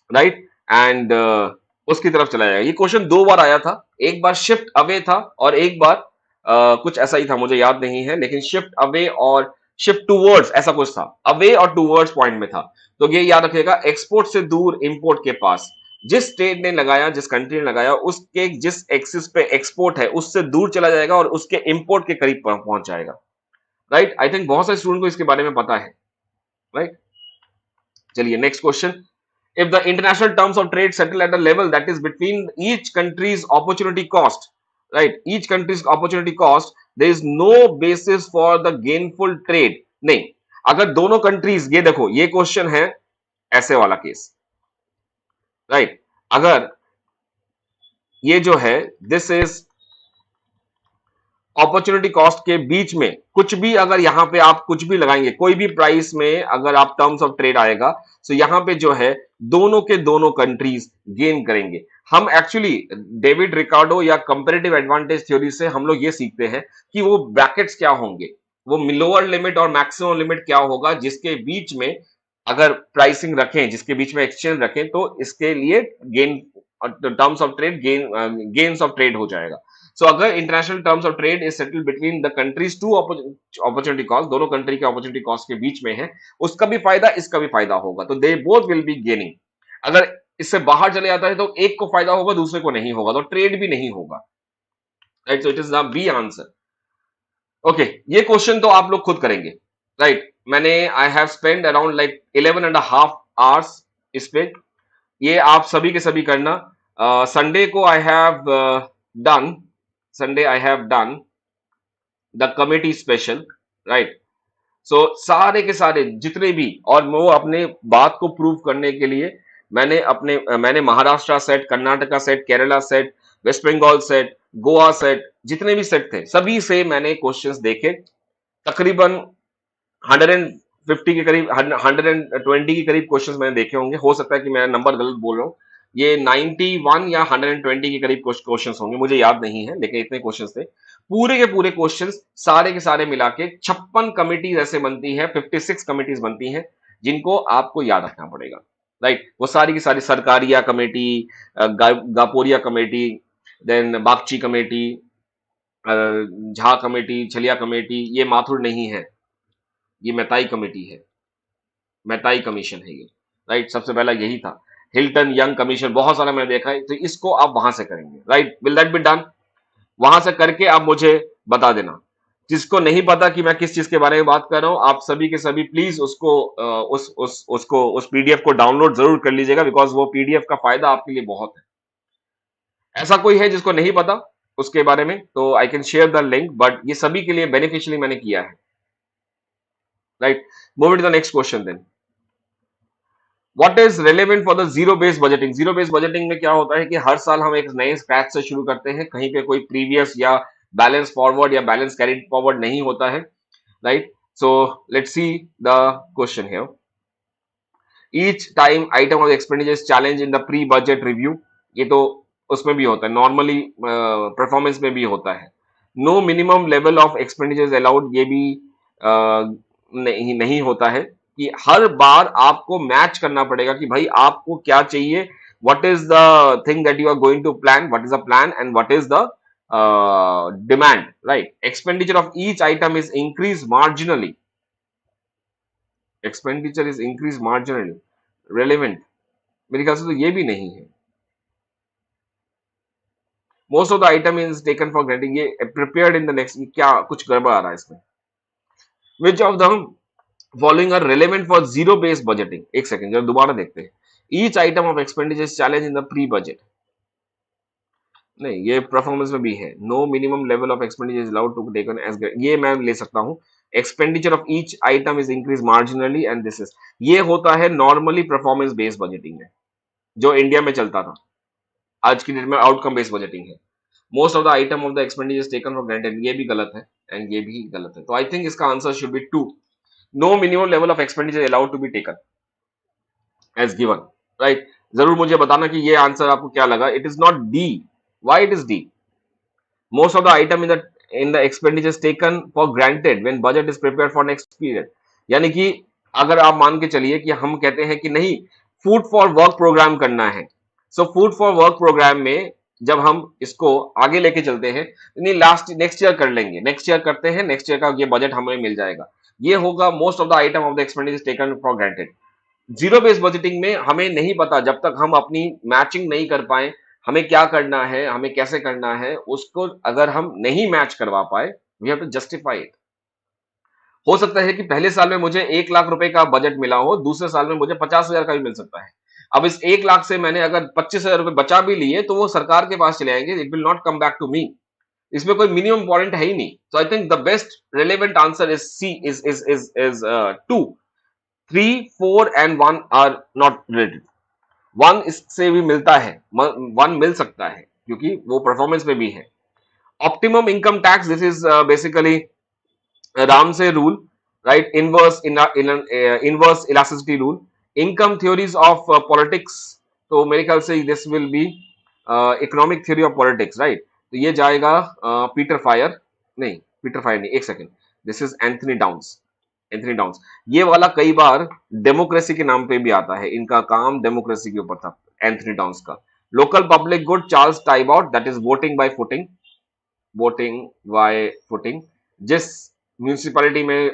right, and उसकी तरफ चला जाएगा। ये क्वेश्चन 2 बार आया था, एक बार शिफ्ट अवे था और एक बार कुछ ऐसा ही था, मुझे याद नहीं है, लेकिन शिफ्ट अवे और शिफ्ट टूवर्ड्स ऐसा कुछ था, अवे और टूवर्ड्स पॉइंट में था। तो ये याद रखिएगा, एक्सपोर्ट से दूर इंपोर्ट के पास, जिस स्टेट ने लगाया, जिस कंट्री ने लगाया, उसके जिस एक्सिस पे एक्सपोर्ट है उससे दूर चला जाएगा और उसके इंपोर्ट के करीब पहुंच जाएगा, राइट। आई थिंक बहुत सारे स्टूडेंट को इसके बारे में पता है, राइट। चलिए next question. If the international terms of trade settle at a level that is between each country's opportunity cost, right, each country's opportunity cost, there is no basis for the gainful trade. नहीं, अगर दोनों countries, ये देखो ये question है ऐसे वाला case, right, अगर ये जो है दिस इज अपॉर्चुनिटी कॉस्ट के बीच में कुछ भी, अगर यहां पे आप कुछ भी लगाएंगे, कोई भी प्राइस में अगर आप टर्म्स ऑफ ट्रेड आएगा, तो यहां पे जो है दोनों के दोनों कंट्रीज गेन करेंगे। हम एक्चुअली डेविड रिकार्डो या कंपैरेटिव एडवांटेज थ्योरी से हम लोग ये सीखते हैं कि वो ब्रैकेट्स क्या होंगे, वो लोअर लिमिट और मैक्सिमम लिमिट क्या होगा, जिसके बीच में अगर प्राइसिंग रखें, जिसके बीच में एक्सचेंज रखें, तो इसके लिए gain, terms of trade gains of trade हो जाएगा। सो अगर international terms of trade is settled between the countries to opportunity cost, दोनों कंट्री के अपॉर्चुनिटी कॉस्ट के बीच में है, उसका भी फायदा इसका भी फायदा होगा, तो they both will be gaining. अगर इससे बाहर चले जाता है तो एक को फायदा होगा, दूसरे को नहीं होगा, तो ट्रेड भी नहीं होगा, right. So it is the B answer. Okay, ये क्वेश्चन तो आप लोग खुद करेंगे, राइट। मैंने I have spend around like 11.5 hours इस पे, ये आप सभी के सभी करना। संडे को आई have done Sunday I have done the committee special, right? सो सारे के सारे जितने भी, और वो अपने बात को प्रूव करने के लिए मैंने Maharashtra set, Karnataka set, Kerala set, West Bengal set, Goa set, जितने भी सेट थे सभी से मैंने क्वेश्चंस देखे। तकरीबन 150 के करीब, 120 के करीब क्वेश्चंस मैंने देखे होंगे। हो सकता है कि मैं नंबर गलत बोल रहा हूँ, ये 91 या 120 के करीब क्वेश्चंस होंगे, मुझे याद नहीं है, लेकिन इतने क्वेश्चंस थे। पूरे के पूरे क्वेश्चंस सारे के सारे मिला के 56 कमिटीज ऐसे बनती है, 56 कमिटीज बनती हैं जिनको आपको याद रखना पड़ेगा, राइट? वो सारी की सारी, सरकारिया कमेटी, गापोरिया committee, then Bagchi committee, Jha committee, Chelliah committee, ये माथुर नहीं है, ये मेताई कमेटी है, मेताई कमीशन है ये, राइट? सबसे पहला यही था। हिल्टन यंग कमीशन, बहुत सारा मैंने देखा है, तो इसको आप वहां से करेंगे, right? Will that be done? वहां से करके आप मुझे बता देना। जिसको नहीं पता कि मैं किस चीज के बारे में बात कर रहा हूं, आप सभी के सभी प्लीज उस पीडीएफ को डाउनलोड जरूर कर लीजिएगा, बिकॉज वो पीडीएफ का फायदा आपके लिए बहुत है। ऐसा कोई है जिसको नहीं पता उसके बारे में, तो I can share the link, but ये सभी के लिए बेनिफिशियली मैंने किया है, right? Move to the next question then. What is relevant for the zero based budgeting? Zero based budgeting में क्या होता है कि हर साल हम एक नए स्क्रैच से शुरू करते हैं, कहीं पे कोई प्रीवियस या बैलेंस फॉरवर्ड या बैलेंस कैरिड फॉरवर्ड नहीं होता है, right? So let's see the question here. Each time item of expenditure challenge in the pre budget review, ये तो उसमें भी होता है, नॉर्मली परफॉर्मेंस में भी होता है। No minimum level of expenditure allowed, ये भी नहीं होता है कि हर बार आपको मैच करना पड़ेगा कि भाई आपको क्या चाहिए, what is the thing that you are going to plan, what is the plan and what is the demand, right? Expenditure of each item is increase marginally, expenditure is increase marginally, relevant मेरे ख्याल से तो ये भी नहीं है। Most of the item is taken for granted, ये prepared in the next, क्या कुछ गड़बड़ आ रहा है इसमें? Which of the following are relevant for zero based budgeting? एक सेकंड जरा दोबारा देखते हैं। Each item of expenditure challenge in the pre budget, नहीं ये परफॉर्मेंस में भी है। No minimum level of expenditure is allowed to taken as, ये मैं ले सकता हूं। Expenditure of each item is increase marginally and this is, ये होता है नॉर्मली परफॉर्मेंस बेस्ड बजटिंग में, जो इंडिया में चलता था। आज की डेट में आउटकम बेस्ड बजटिंग है। Most of the item of the expenditure taken for granted, ये भी गलत है एंड ये भी गलत है, तो आई थिंक इसका answer should be 2। No minimum level of expenditure allowed to be taken as given, right? जरूर मुझे बताना कि ये आंसर आपको क्या लगा। It is not D. Why it is D? Most of the item in the expenditure taken for granted when budget is prepared for next period, यानी कि अगर आप मान के चलिए कि हम कहते हैं कि नहीं, फूड फॉर वर्क प्रोग्राम करना है, so food for work programme में जब हम इसको आगे लेके चलते हैं, नहीं लास्ट नेक्स्ट ईयर कर लेंगे, नेक्स्ट ईयर करते हैं, नेक्स्ट ईयर का ये बजट हमें मिल जाएगा, ये होगा most of the item of the expenditure taken for granted. Zero based budgeting में हमें नहीं पता, जब तक हम अपनी मैचिंग नहीं कर पाए, हमें क्या करना है, हमें कैसे करना है, उसको अगर हम नहीं मैच करवा पाए, we have to justify it. हो सकता है कि पहले साल में मुझे 1 लाख रुपए का बजट मिला हो, दूसरे साल में मुझे 50,000 का भी मिल सकता है। अब इस 1 लाख से मैंने अगर 25,000 रुपए बचा भी लिए, तो वो सरकार के पास चले जाएंगे, it will not come back to me. इसमें कोई मिनिमम पॉइंट है ही नहीं। So I think the best relevant answer is C, is 2। 3, 4 and 1 are not related. 1 इससे भी मिलता है, 1 मिल सकता है क्योंकि वो परफॉर्मेंस में भी है। Optimum income tax, this is basically Ramsey rule, right? Inverse elasticity rule. Income theories of politics. तो मेरे ख्याल से this will be economic theory of politics, right? तो ये जाएगा पीटर फायर, नहीं पीटर फायर नहीं, एक second, this is Anthony downs. Anthony downs ये वाला कई बार डेमोक्रेसी के नाम पे भी आता है, इनका काम डेमोक्रेसी के ऊपर था, एंथनी डाउन्स का। Local public good, Charles Tiebout, that is voting by footing, voting by footing. जिस म्यूनिसिपैलिटी में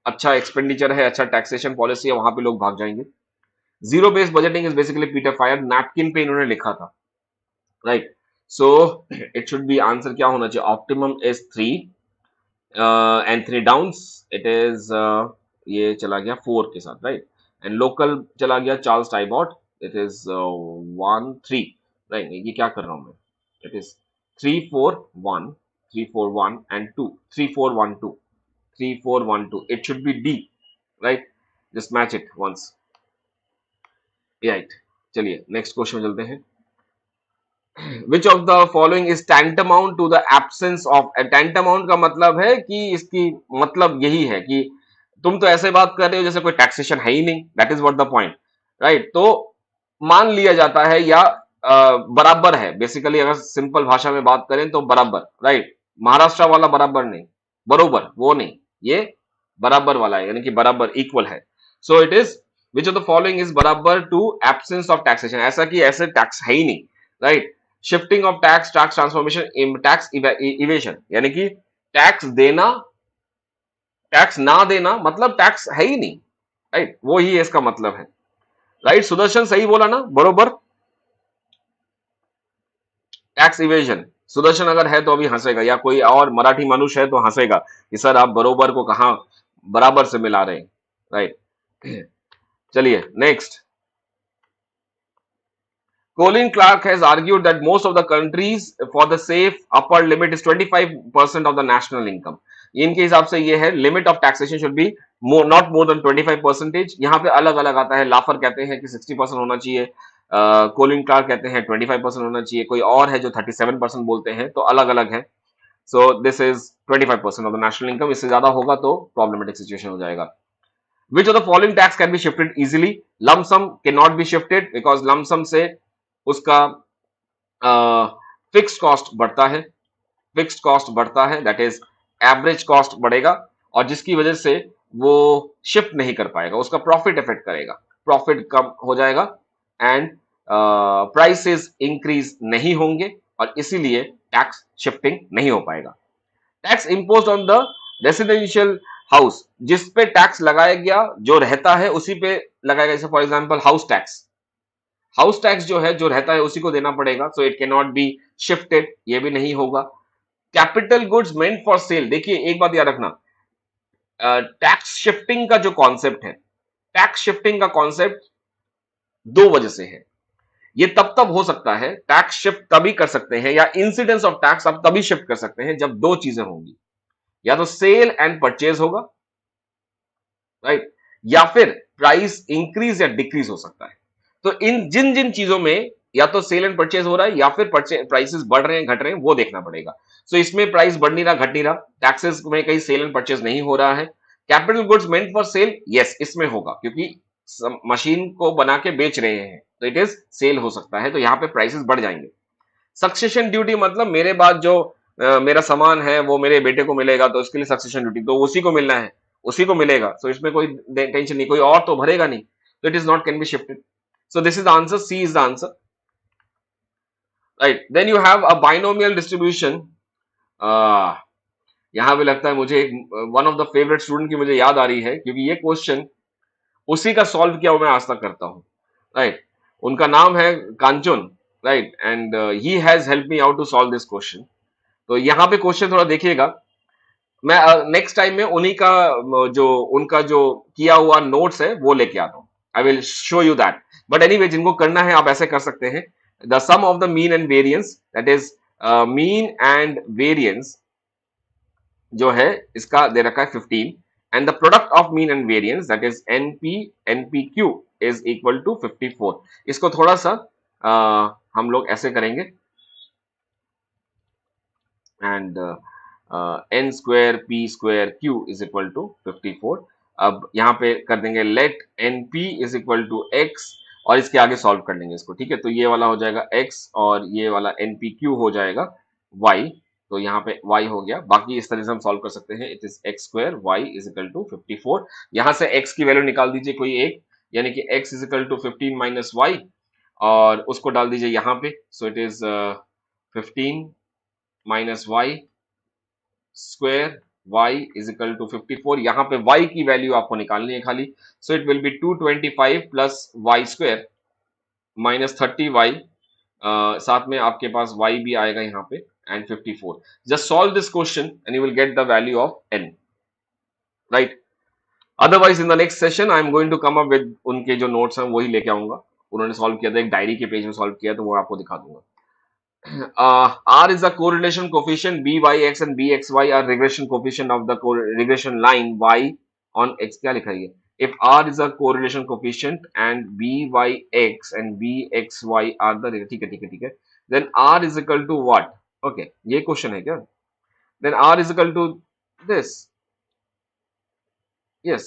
अच्छा एक्सपेंडिचर है, अच्छा टैक्सेशन पॉलिसी है, वहां पे लोग भाग जाएंगे। Zero based budgeting is basically Peter fire, napkin पे इन्होंने लिखा था, right? So it should B, answer क्या होना चाहिए? Optimum is 3, Anthony downs, it is ये चला गया 4 के साथ, राइट? एंड लोकल चला गया चार्ल्स टाइबॉट, इट इज 1, 3, राइट? ये क्या कर रहा हूं मैं, it is 341, 341 and 2, 3412, 3412. It should be D, right? Just match it once. Right. चलिए नेक्स्ट क्वेश्चन में चलते हैं. Which of the following is tantamount to the absence of? tantamount का मतलब है कि इसकी मतलब यही है कि तुम तो ऐसे बात कर रहे हो जैसे कोई टैक्सेशन है ही नहीं. That is what the point, right? तो मान लिया जाता है या बराबर है. बेसिकली अगर सिंपल भाषा में बात करें तो बराबर, राइट? महाराष्ट्र वाला बराबर नहीं, बरोबर वो नहीं, ये बराबर वाला है, यानी कि बराबर इक्वल है. So it is which of the following is बराबर टू एब्सेंस ऑफ टैक्सेशन. ऐसा कि ऐसे टैक्स है ही नहीं, right? Shifting of tax, tax transformation, tax evasion, यानी कि टैक्स देना, टैक्स ना देना, मतलब टैक्स है ही नहीं, राइट? वो ही इसका मतलब है, राइट? सुदर्शन सही बोला ना, बरोबर. टैक्स इवेजन, सुदर्शन अगर है तो अभी हंसेगा, या कोई और मराठी मनुष्य है तो हंसेगा कि सर आप बरोबर को कहां बराबर से मिला रहे हैं, राइट? चलिए next. Colin Clark has argued that most of the countries for the safe upper limit is 25% of the national income. इनके हिसाब से ये है limit of taxation should be not more than 25%. यहाँ पे अलग अलग आता है. लाफर कहते हैं कि 60% होना चाहिए, कोलिन क्लार्क कहते हैं 25% होना चाहिए, कोई और है जो 37% बोलते हैं, तो अलग अलग है. So this is 25% of the national income. इससे ज्यादा होगा तो प्रॉब्लमेटिक सिचुएशन हो जाएगा. Which of the following tax can be shifted easily? Lump sum cannot be shifted because lump sum से उसका फिक्स्ड कॉस्ट बढ़ता है, फिक्स्ड कॉस्ट बढ़ता है, दैट इज एवरेज कॉस्ट बढ़ेगा, और जिसकी वजह से वो शिफ्ट नहीं कर पाएगा, उसका प्रॉफिट इफेक्ट करेगा, प्रॉफिट कम हो जाएगा, एंड प्राइसेस इंक्रीज नहीं होंगे, और इसीलिए टैक्स शिफ्टिंग नहीं हो पाएगा. Tax imposed on the residential house, जिस पे टैक्स लगाया गया, जो रहता है उसी पे लगाएगा. जैसे for example house tax, house tax जो है, जो रहता है उसी को देना पड़ेगा. So it can not be shifted, ये भी नहीं होगा. Capital goods meant for sale, देखिए एक बात याद रखना, टैक्स शिफ्टिंग का जो कॉन्सेप्ट है, टैक्स शिफ्टिंग का कॉन्सेप्ट दो वजह से है. ये तब तब हो सकता है, टैक्स शिफ्ट तभी कर सकते हैं, या इंसिडेंस ऑफ टैक्स आप तभी शिफ्ट कर सकते हैं जब दो चीजें होंगी, या तो सेल एंड परचेज होगा, राइट, या फिर प्राइस इंक्रीज या डिक्रीज हो सकता है. तो इन जिन जिन चीजों में या तो सेल एंड परचेज हो रहा है या फिर प्राइसेस बढ़ रहे हैं घट रहे हैं, वो देखना पड़ेगा. सो इसमें प्राइस बढ़ नहीं रहा घट नहीं रहा, टैक्सेस में कहीं सेल एंड परचेज नहीं हो रहा है. Capital goods meant for sale, yes इसमें होगा, क्योंकि मशीन को बना के बेच रहे हैं, तो इट इज सेल हो सकता है, तो यहां पे प्राइसेस बढ़ जाएंगे. सक्सेशन ड्यूटी मतलब मेरे बाद जो मेरा सामान है वो मेरे बेटे को मिलेगा, तो उसके लिए सक्सेशन ड्यूटी तो उसी को मिलना है, उसी को मिलेगा. सो इसमें कोई टेंशन नहीं, कोई और तो भरेगा नहीं, तो it is not can be shifted. So this is the answer. C is the answer. Right. Then you have a binomial distribution. यहाँ पे लगता है मुझे one of the favourite student की मुझे याद आ रही है, क्योंकि ये क्वेश्चन उसी का सॉल्व किया हुआ मैं आज तक करता हूँ, राइट? उनका नाम है Kanchan, right, and he has help me out to solve this question. तो यहाँ पे क्वेश्चन थोड़ा देखिएगा, मैं नेक्स्ट टाइम में उन्हीं का जो उनका जो किया हुआ नोट्स है वो लेके आता हूँ. I will show you that. But anyway, जिनको करना है आप ऐसे कर सकते हैं. The sum of the mean and variance, that is mean and variance जो है इसका दे रखा है 15, and the product of mean and variance that is NPQ is equal to 54. इसको थोड़ा सा हम लोग ऐसे करेंगे, and N square P square Q is equal to 54. अब यहाँ पे कर देंगे let N P is equal to X, और इसके आगे सॉल्व कर लेंगे इसको, ठीक है? तो ये वाला हो जाएगा x, और ये वाला एन पी क्यू हो जाएगा y. तो यहाँ पे y हो गया. बाकी इस तरह से हम सॉल्व कर सकते हैं. It is X square Y is equal to 54. यहाँ से x की वैल्यू निकाल दीजिए कोई एक, यानी कि x is equal to 15 minus Y, और उसको डाल दीजिए यहाँ पे. So it is 15 minus Y square y is equal to 54. यहाँ पे y की वैल्यू आपको निकालनी है खाली. So it will be 225 plus Y square minus 30y, साथ में आपके पास y भी आएगा यहाँ पे, and 54. Just solve this question and you will get the value of n, right? Otherwise in the next session I am going to come up with उनके जो notes हैं वही लेके आऊंगा. उन्होंने सॉल्व किया था, एक डायरी के पेज में सॉल्व किया, तो वो आपको दिखा दूंगा. R is the correlation coefficient byx and bxy are regression coefficient of the regression line y on x. क्या लिखा है ये? If R is a correlation coefficient and byx and bxy are the ठीक है then R is equal to what? Okay, ये question है क्या? Then R is equal to this. Yes,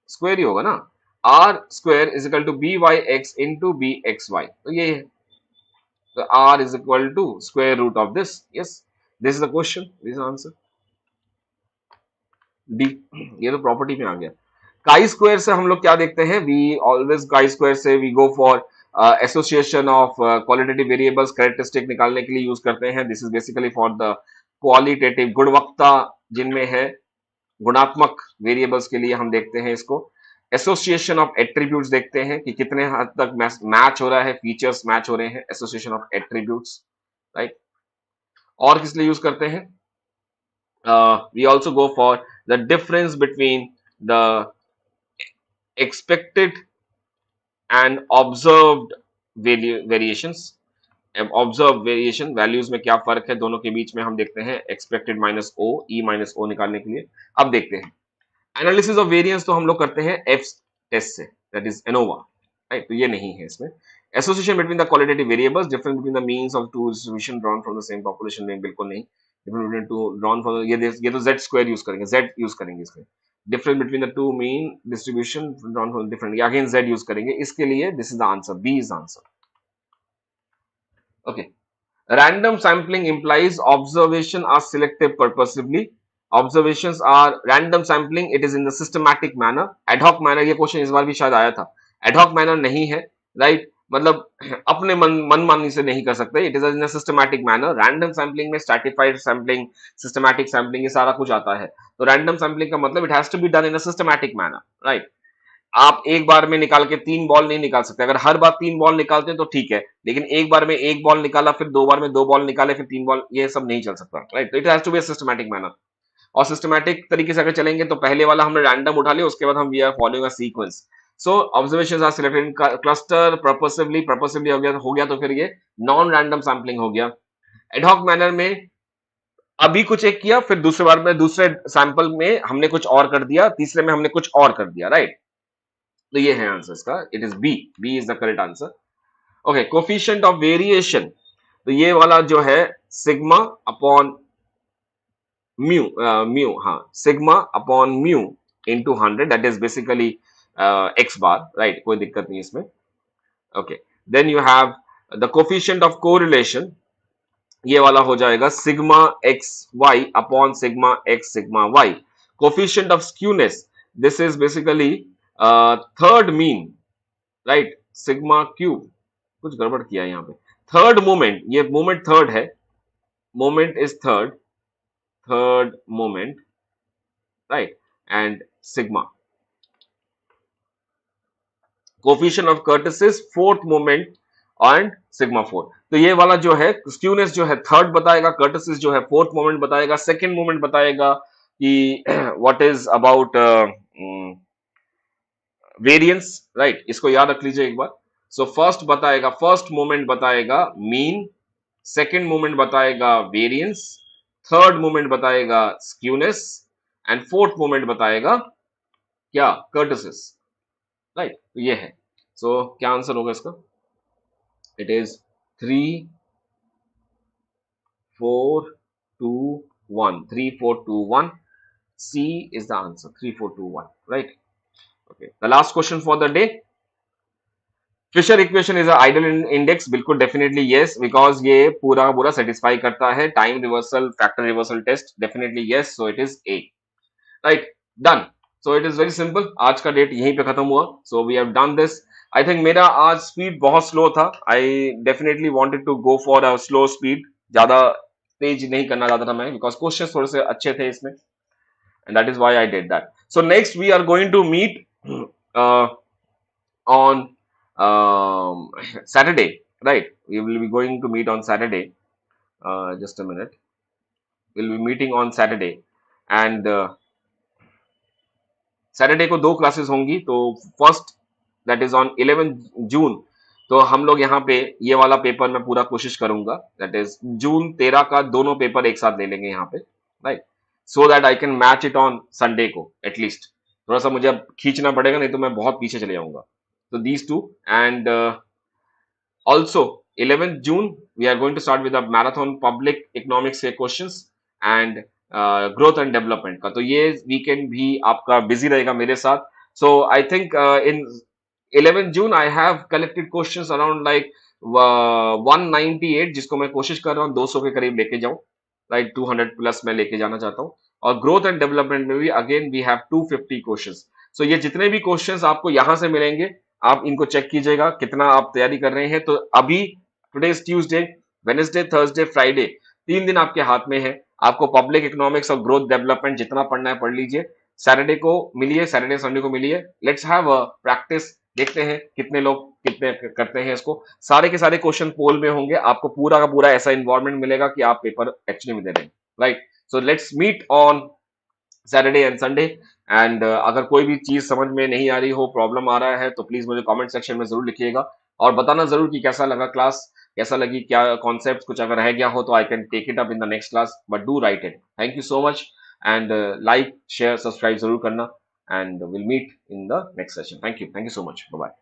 square ही होगा ना. R square is equal to byx into bxy. तो ये है. So R is equal to square root of this. Yes, this is the question. This is the answer. D. ये तो property में आ गया. काई स्क्वायर से हम लोग क्या देखते हैं? वी ऑलवेज काई स्क्वायर से we go for association of qualitative variables characteristic निकालने के लिए यूज करते हैं. This is basically for the qualitative गुणवत्ता जिनमें है गुणात्मक वेरिएबल्स के लिए हम देखते हैं इसको. एसोसिएशन ऑफ एट्रीब्यूट्स देखते हैं कि कितने हद तक मैच हो रहा है, फीचर्स मैच हो रहे हैं. Association of attributes, right. और किस लिए यूज करते हैं? We also go for the difference between the expected and observed variations. Observe variation values में क्या फर्क है दोनों के बीच में हम देखते हैं. Expected minus O, E minus O निकालने के लिए अब देखते हैं. एनालिसिस ऑफ वेरिएंस तो हम लोग करते हैं एफ टेस्ट से, दैट इज एनोवा, राइट. तो ये नहीं है इसमें. Association between the qualitative variables, difference between the means of two distribution drawn from the same population में बिल्कुल नहीं. Difference between two drawn from ये तो जेड स्क्वायर यूज करेंगे, जेड यूज करेंगे इसमें. Difference between the two mean distribution drawn from different, again Z use करेंगे इसके लिए. This is the answer, B is answer. Okay. Random sampling implies observation are selected purposefully. Observations are random sampling. It is in the systematic manner. Ad hoc manner, ये question इस बार भी शायद आया था. Ad hoc manner नहीं है, right? मतलब अपने मनमानी से नहीं कर सकते. It is in a systematic manner. Random sampling में stratified sampling, systematic sampling ये सारा कुछ आता है. तो random sampling का मतलब it has to be done in a systematic manner, right? आप एक बार में निकाल के 3 बॉल नहीं निकाल सकते. अगर हर बार 3 बॉल निकालते हैं तो ठीक है, लेकिन एक बार में 1 बॉल निकाला, फिर 2 बार में 2 बॉल निकाले, फिर 3 बॉल, ये सब नहीं चल सकता, राइट. तो it has to be a systematic manner. और सिस्टमैटिक तरीके से अगर चलेंगे तो पहले वाला हमने रैंडम उठा लिया, उसके बाद हम we are following a sequence. So observations are selected in cluster purposively हो गया तो फिर ये नॉन रैंडम सैंपलिंग हो गया. एडहॉक मैनर में अभी कुछ एक किया, फिर दूसरे बार में दूसरे सैंपल में हमने कुछ और कर दिया, तीसरे में हमने कुछ और कर दिया, राइट. तो ये है आंसर इसका. It is B. B is the correct answer. Okay. Coefficient of variation, तो ये वाला जो है सिग्मा अपॉन म्यू, हाँ, sigma upon mu into 100, that is basically X bar, right. कोई दिक्कत नहीं इसमें. Okay. Then you have the coefficient of correlation, ये वाला हो जाएगा sigma X Y upon sigma X sigma Y. Coefficient of skewness, this is basically third mean, right. Sigma Q, कुछ गड़बड़ किया है यहाँ पे. थर्ड मोमेंट, ये मोमेंट थर्ड है, moment is third moment, right. And sigma coefficient of कर्टिसिस fourth moment and sigma 4. तो ये वाला जो है स्क्यूनेस जो है थर्ड बताएगा, कर्टिसिस जो है फोर्थ मोमेंट बताएगा, सेकंड मोमेंट बताएगा कि what is about variance, right. इसको याद रख लीजिए एक बार. सो फर्स्ट बताएगा, फर्स्ट मोमेंट बताएगा मीन, सेकंड मोमेंट बताएगा वेरिएंस, थर्ड मोमेंट बताएगा स्क्यूनेस एंड फोर्थ मोमेंट बताएगा क्या? कर्टिसिस, राइट. तो ये है. सो क्या आंसर होगा इसका? It is 3 4 2 1. 3 4 2 1. C is the answer. 3 4 2 1, right. Okay. The last question for the day. Fisher equation is ideal index. बिल्कुल डेफिनेटली यस, बिकॉज ये पूरा पूरा सेटिस्फाई करता है time reversal, factor reversal test. Definitely yes. So it is A, right. Done. So it is very simple. आज का date यहीं पे खत्म हुआ. So we have done this. I think मेरा आज स्पीड बहुत स्लो था. I definitely wanted to go for a slow speed. ज्यादा तेज नहीं करना चाहता था मैं, बिकॉज क्वेश्चन थोड़े से अच्छे थे इसमें, and that is why I did that. So next we are going to meet on Saturday, right. We will be going to meet on Saturday. Just a minute. We'll be meeting on Saturday, and Saturday को 2 classes होंगी. तो first that is on 11 जून. तो हम लोग यहाँ पे ये वाला पेपर मैं पूरा कोशिश करूंगा, दैट इज जून 13 का दोनों पेपर एक साथ ले लेंगे यहाँ पे, right, so that I can match it on Sunday को एटलीस्ट। थोड़ा सा मुझे अब खींचना पड़ेगा, नहीं तो मैं बहुत पीछे चले जाऊंगा। तो these two, and also, 11th June, we are going to start with a marathon public economics के questions and growth and development का। तो ये weekend भी आपका busy रहेगा मेरे साथ। So I think in 11th June I have collected questions around like 198, जिसको मैं कोशिश कर रहा हूँ 200 के करीब लेके जाऊं, राइट, 200 प्लस मैं लेके जाना चाहता हूँ। और ग्रोथ एंड डेवलपमेंट में भी अगेन वी हैव 250 क्वेश्चंस। सो ये जितने भी क्वेश्चंस आपको यहाँ से मिलेंगे, आप इनको चेक कीजिएगा कितना आप तैयारी कर रहे हैं। तो अभी today is Tuesday, Wednesday, Thursday, Friday, 3 दिन आपके हाथ में है। आपको पब्लिक इकोनॉमिक्स और ग्रोथ डेवलपमेंट जितना पढ़ना है पढ़ लीजिए। सैटरडे को मिलिए, सैटरडे संडे को मिलिए, लेट्स हैव अ प्रैक्टिस। देखते हैं कितने लोग कितने करते हैं इसको। सारे के सारे क्वेश्चन पोल में होंगे, आपको पूरा का पूरा ऐसा इन्वायरमेंट मिलेगा कि आप पेपर एक्चुअली में दे रहे हैं, right. So let's meet on Saturday and Sunday. And अगर कोई भी चीज समझ में नहीं आ रही हो, प्रॉब्लम आ रहा है, तो प्लीज मुझे कमेंट सेक्शन में जरूर लिखिएगा और बताना जरूर कि कैसा लगा क्लास, कैसा लगी, क्या कॉन्सेप्ट कुछ अगर रह गया हो तो I can take it up in the next class, but do write it. Thank you so much, and like share subscribe जरूर करना, and will meet in the next session. Thank you so much, bye bye.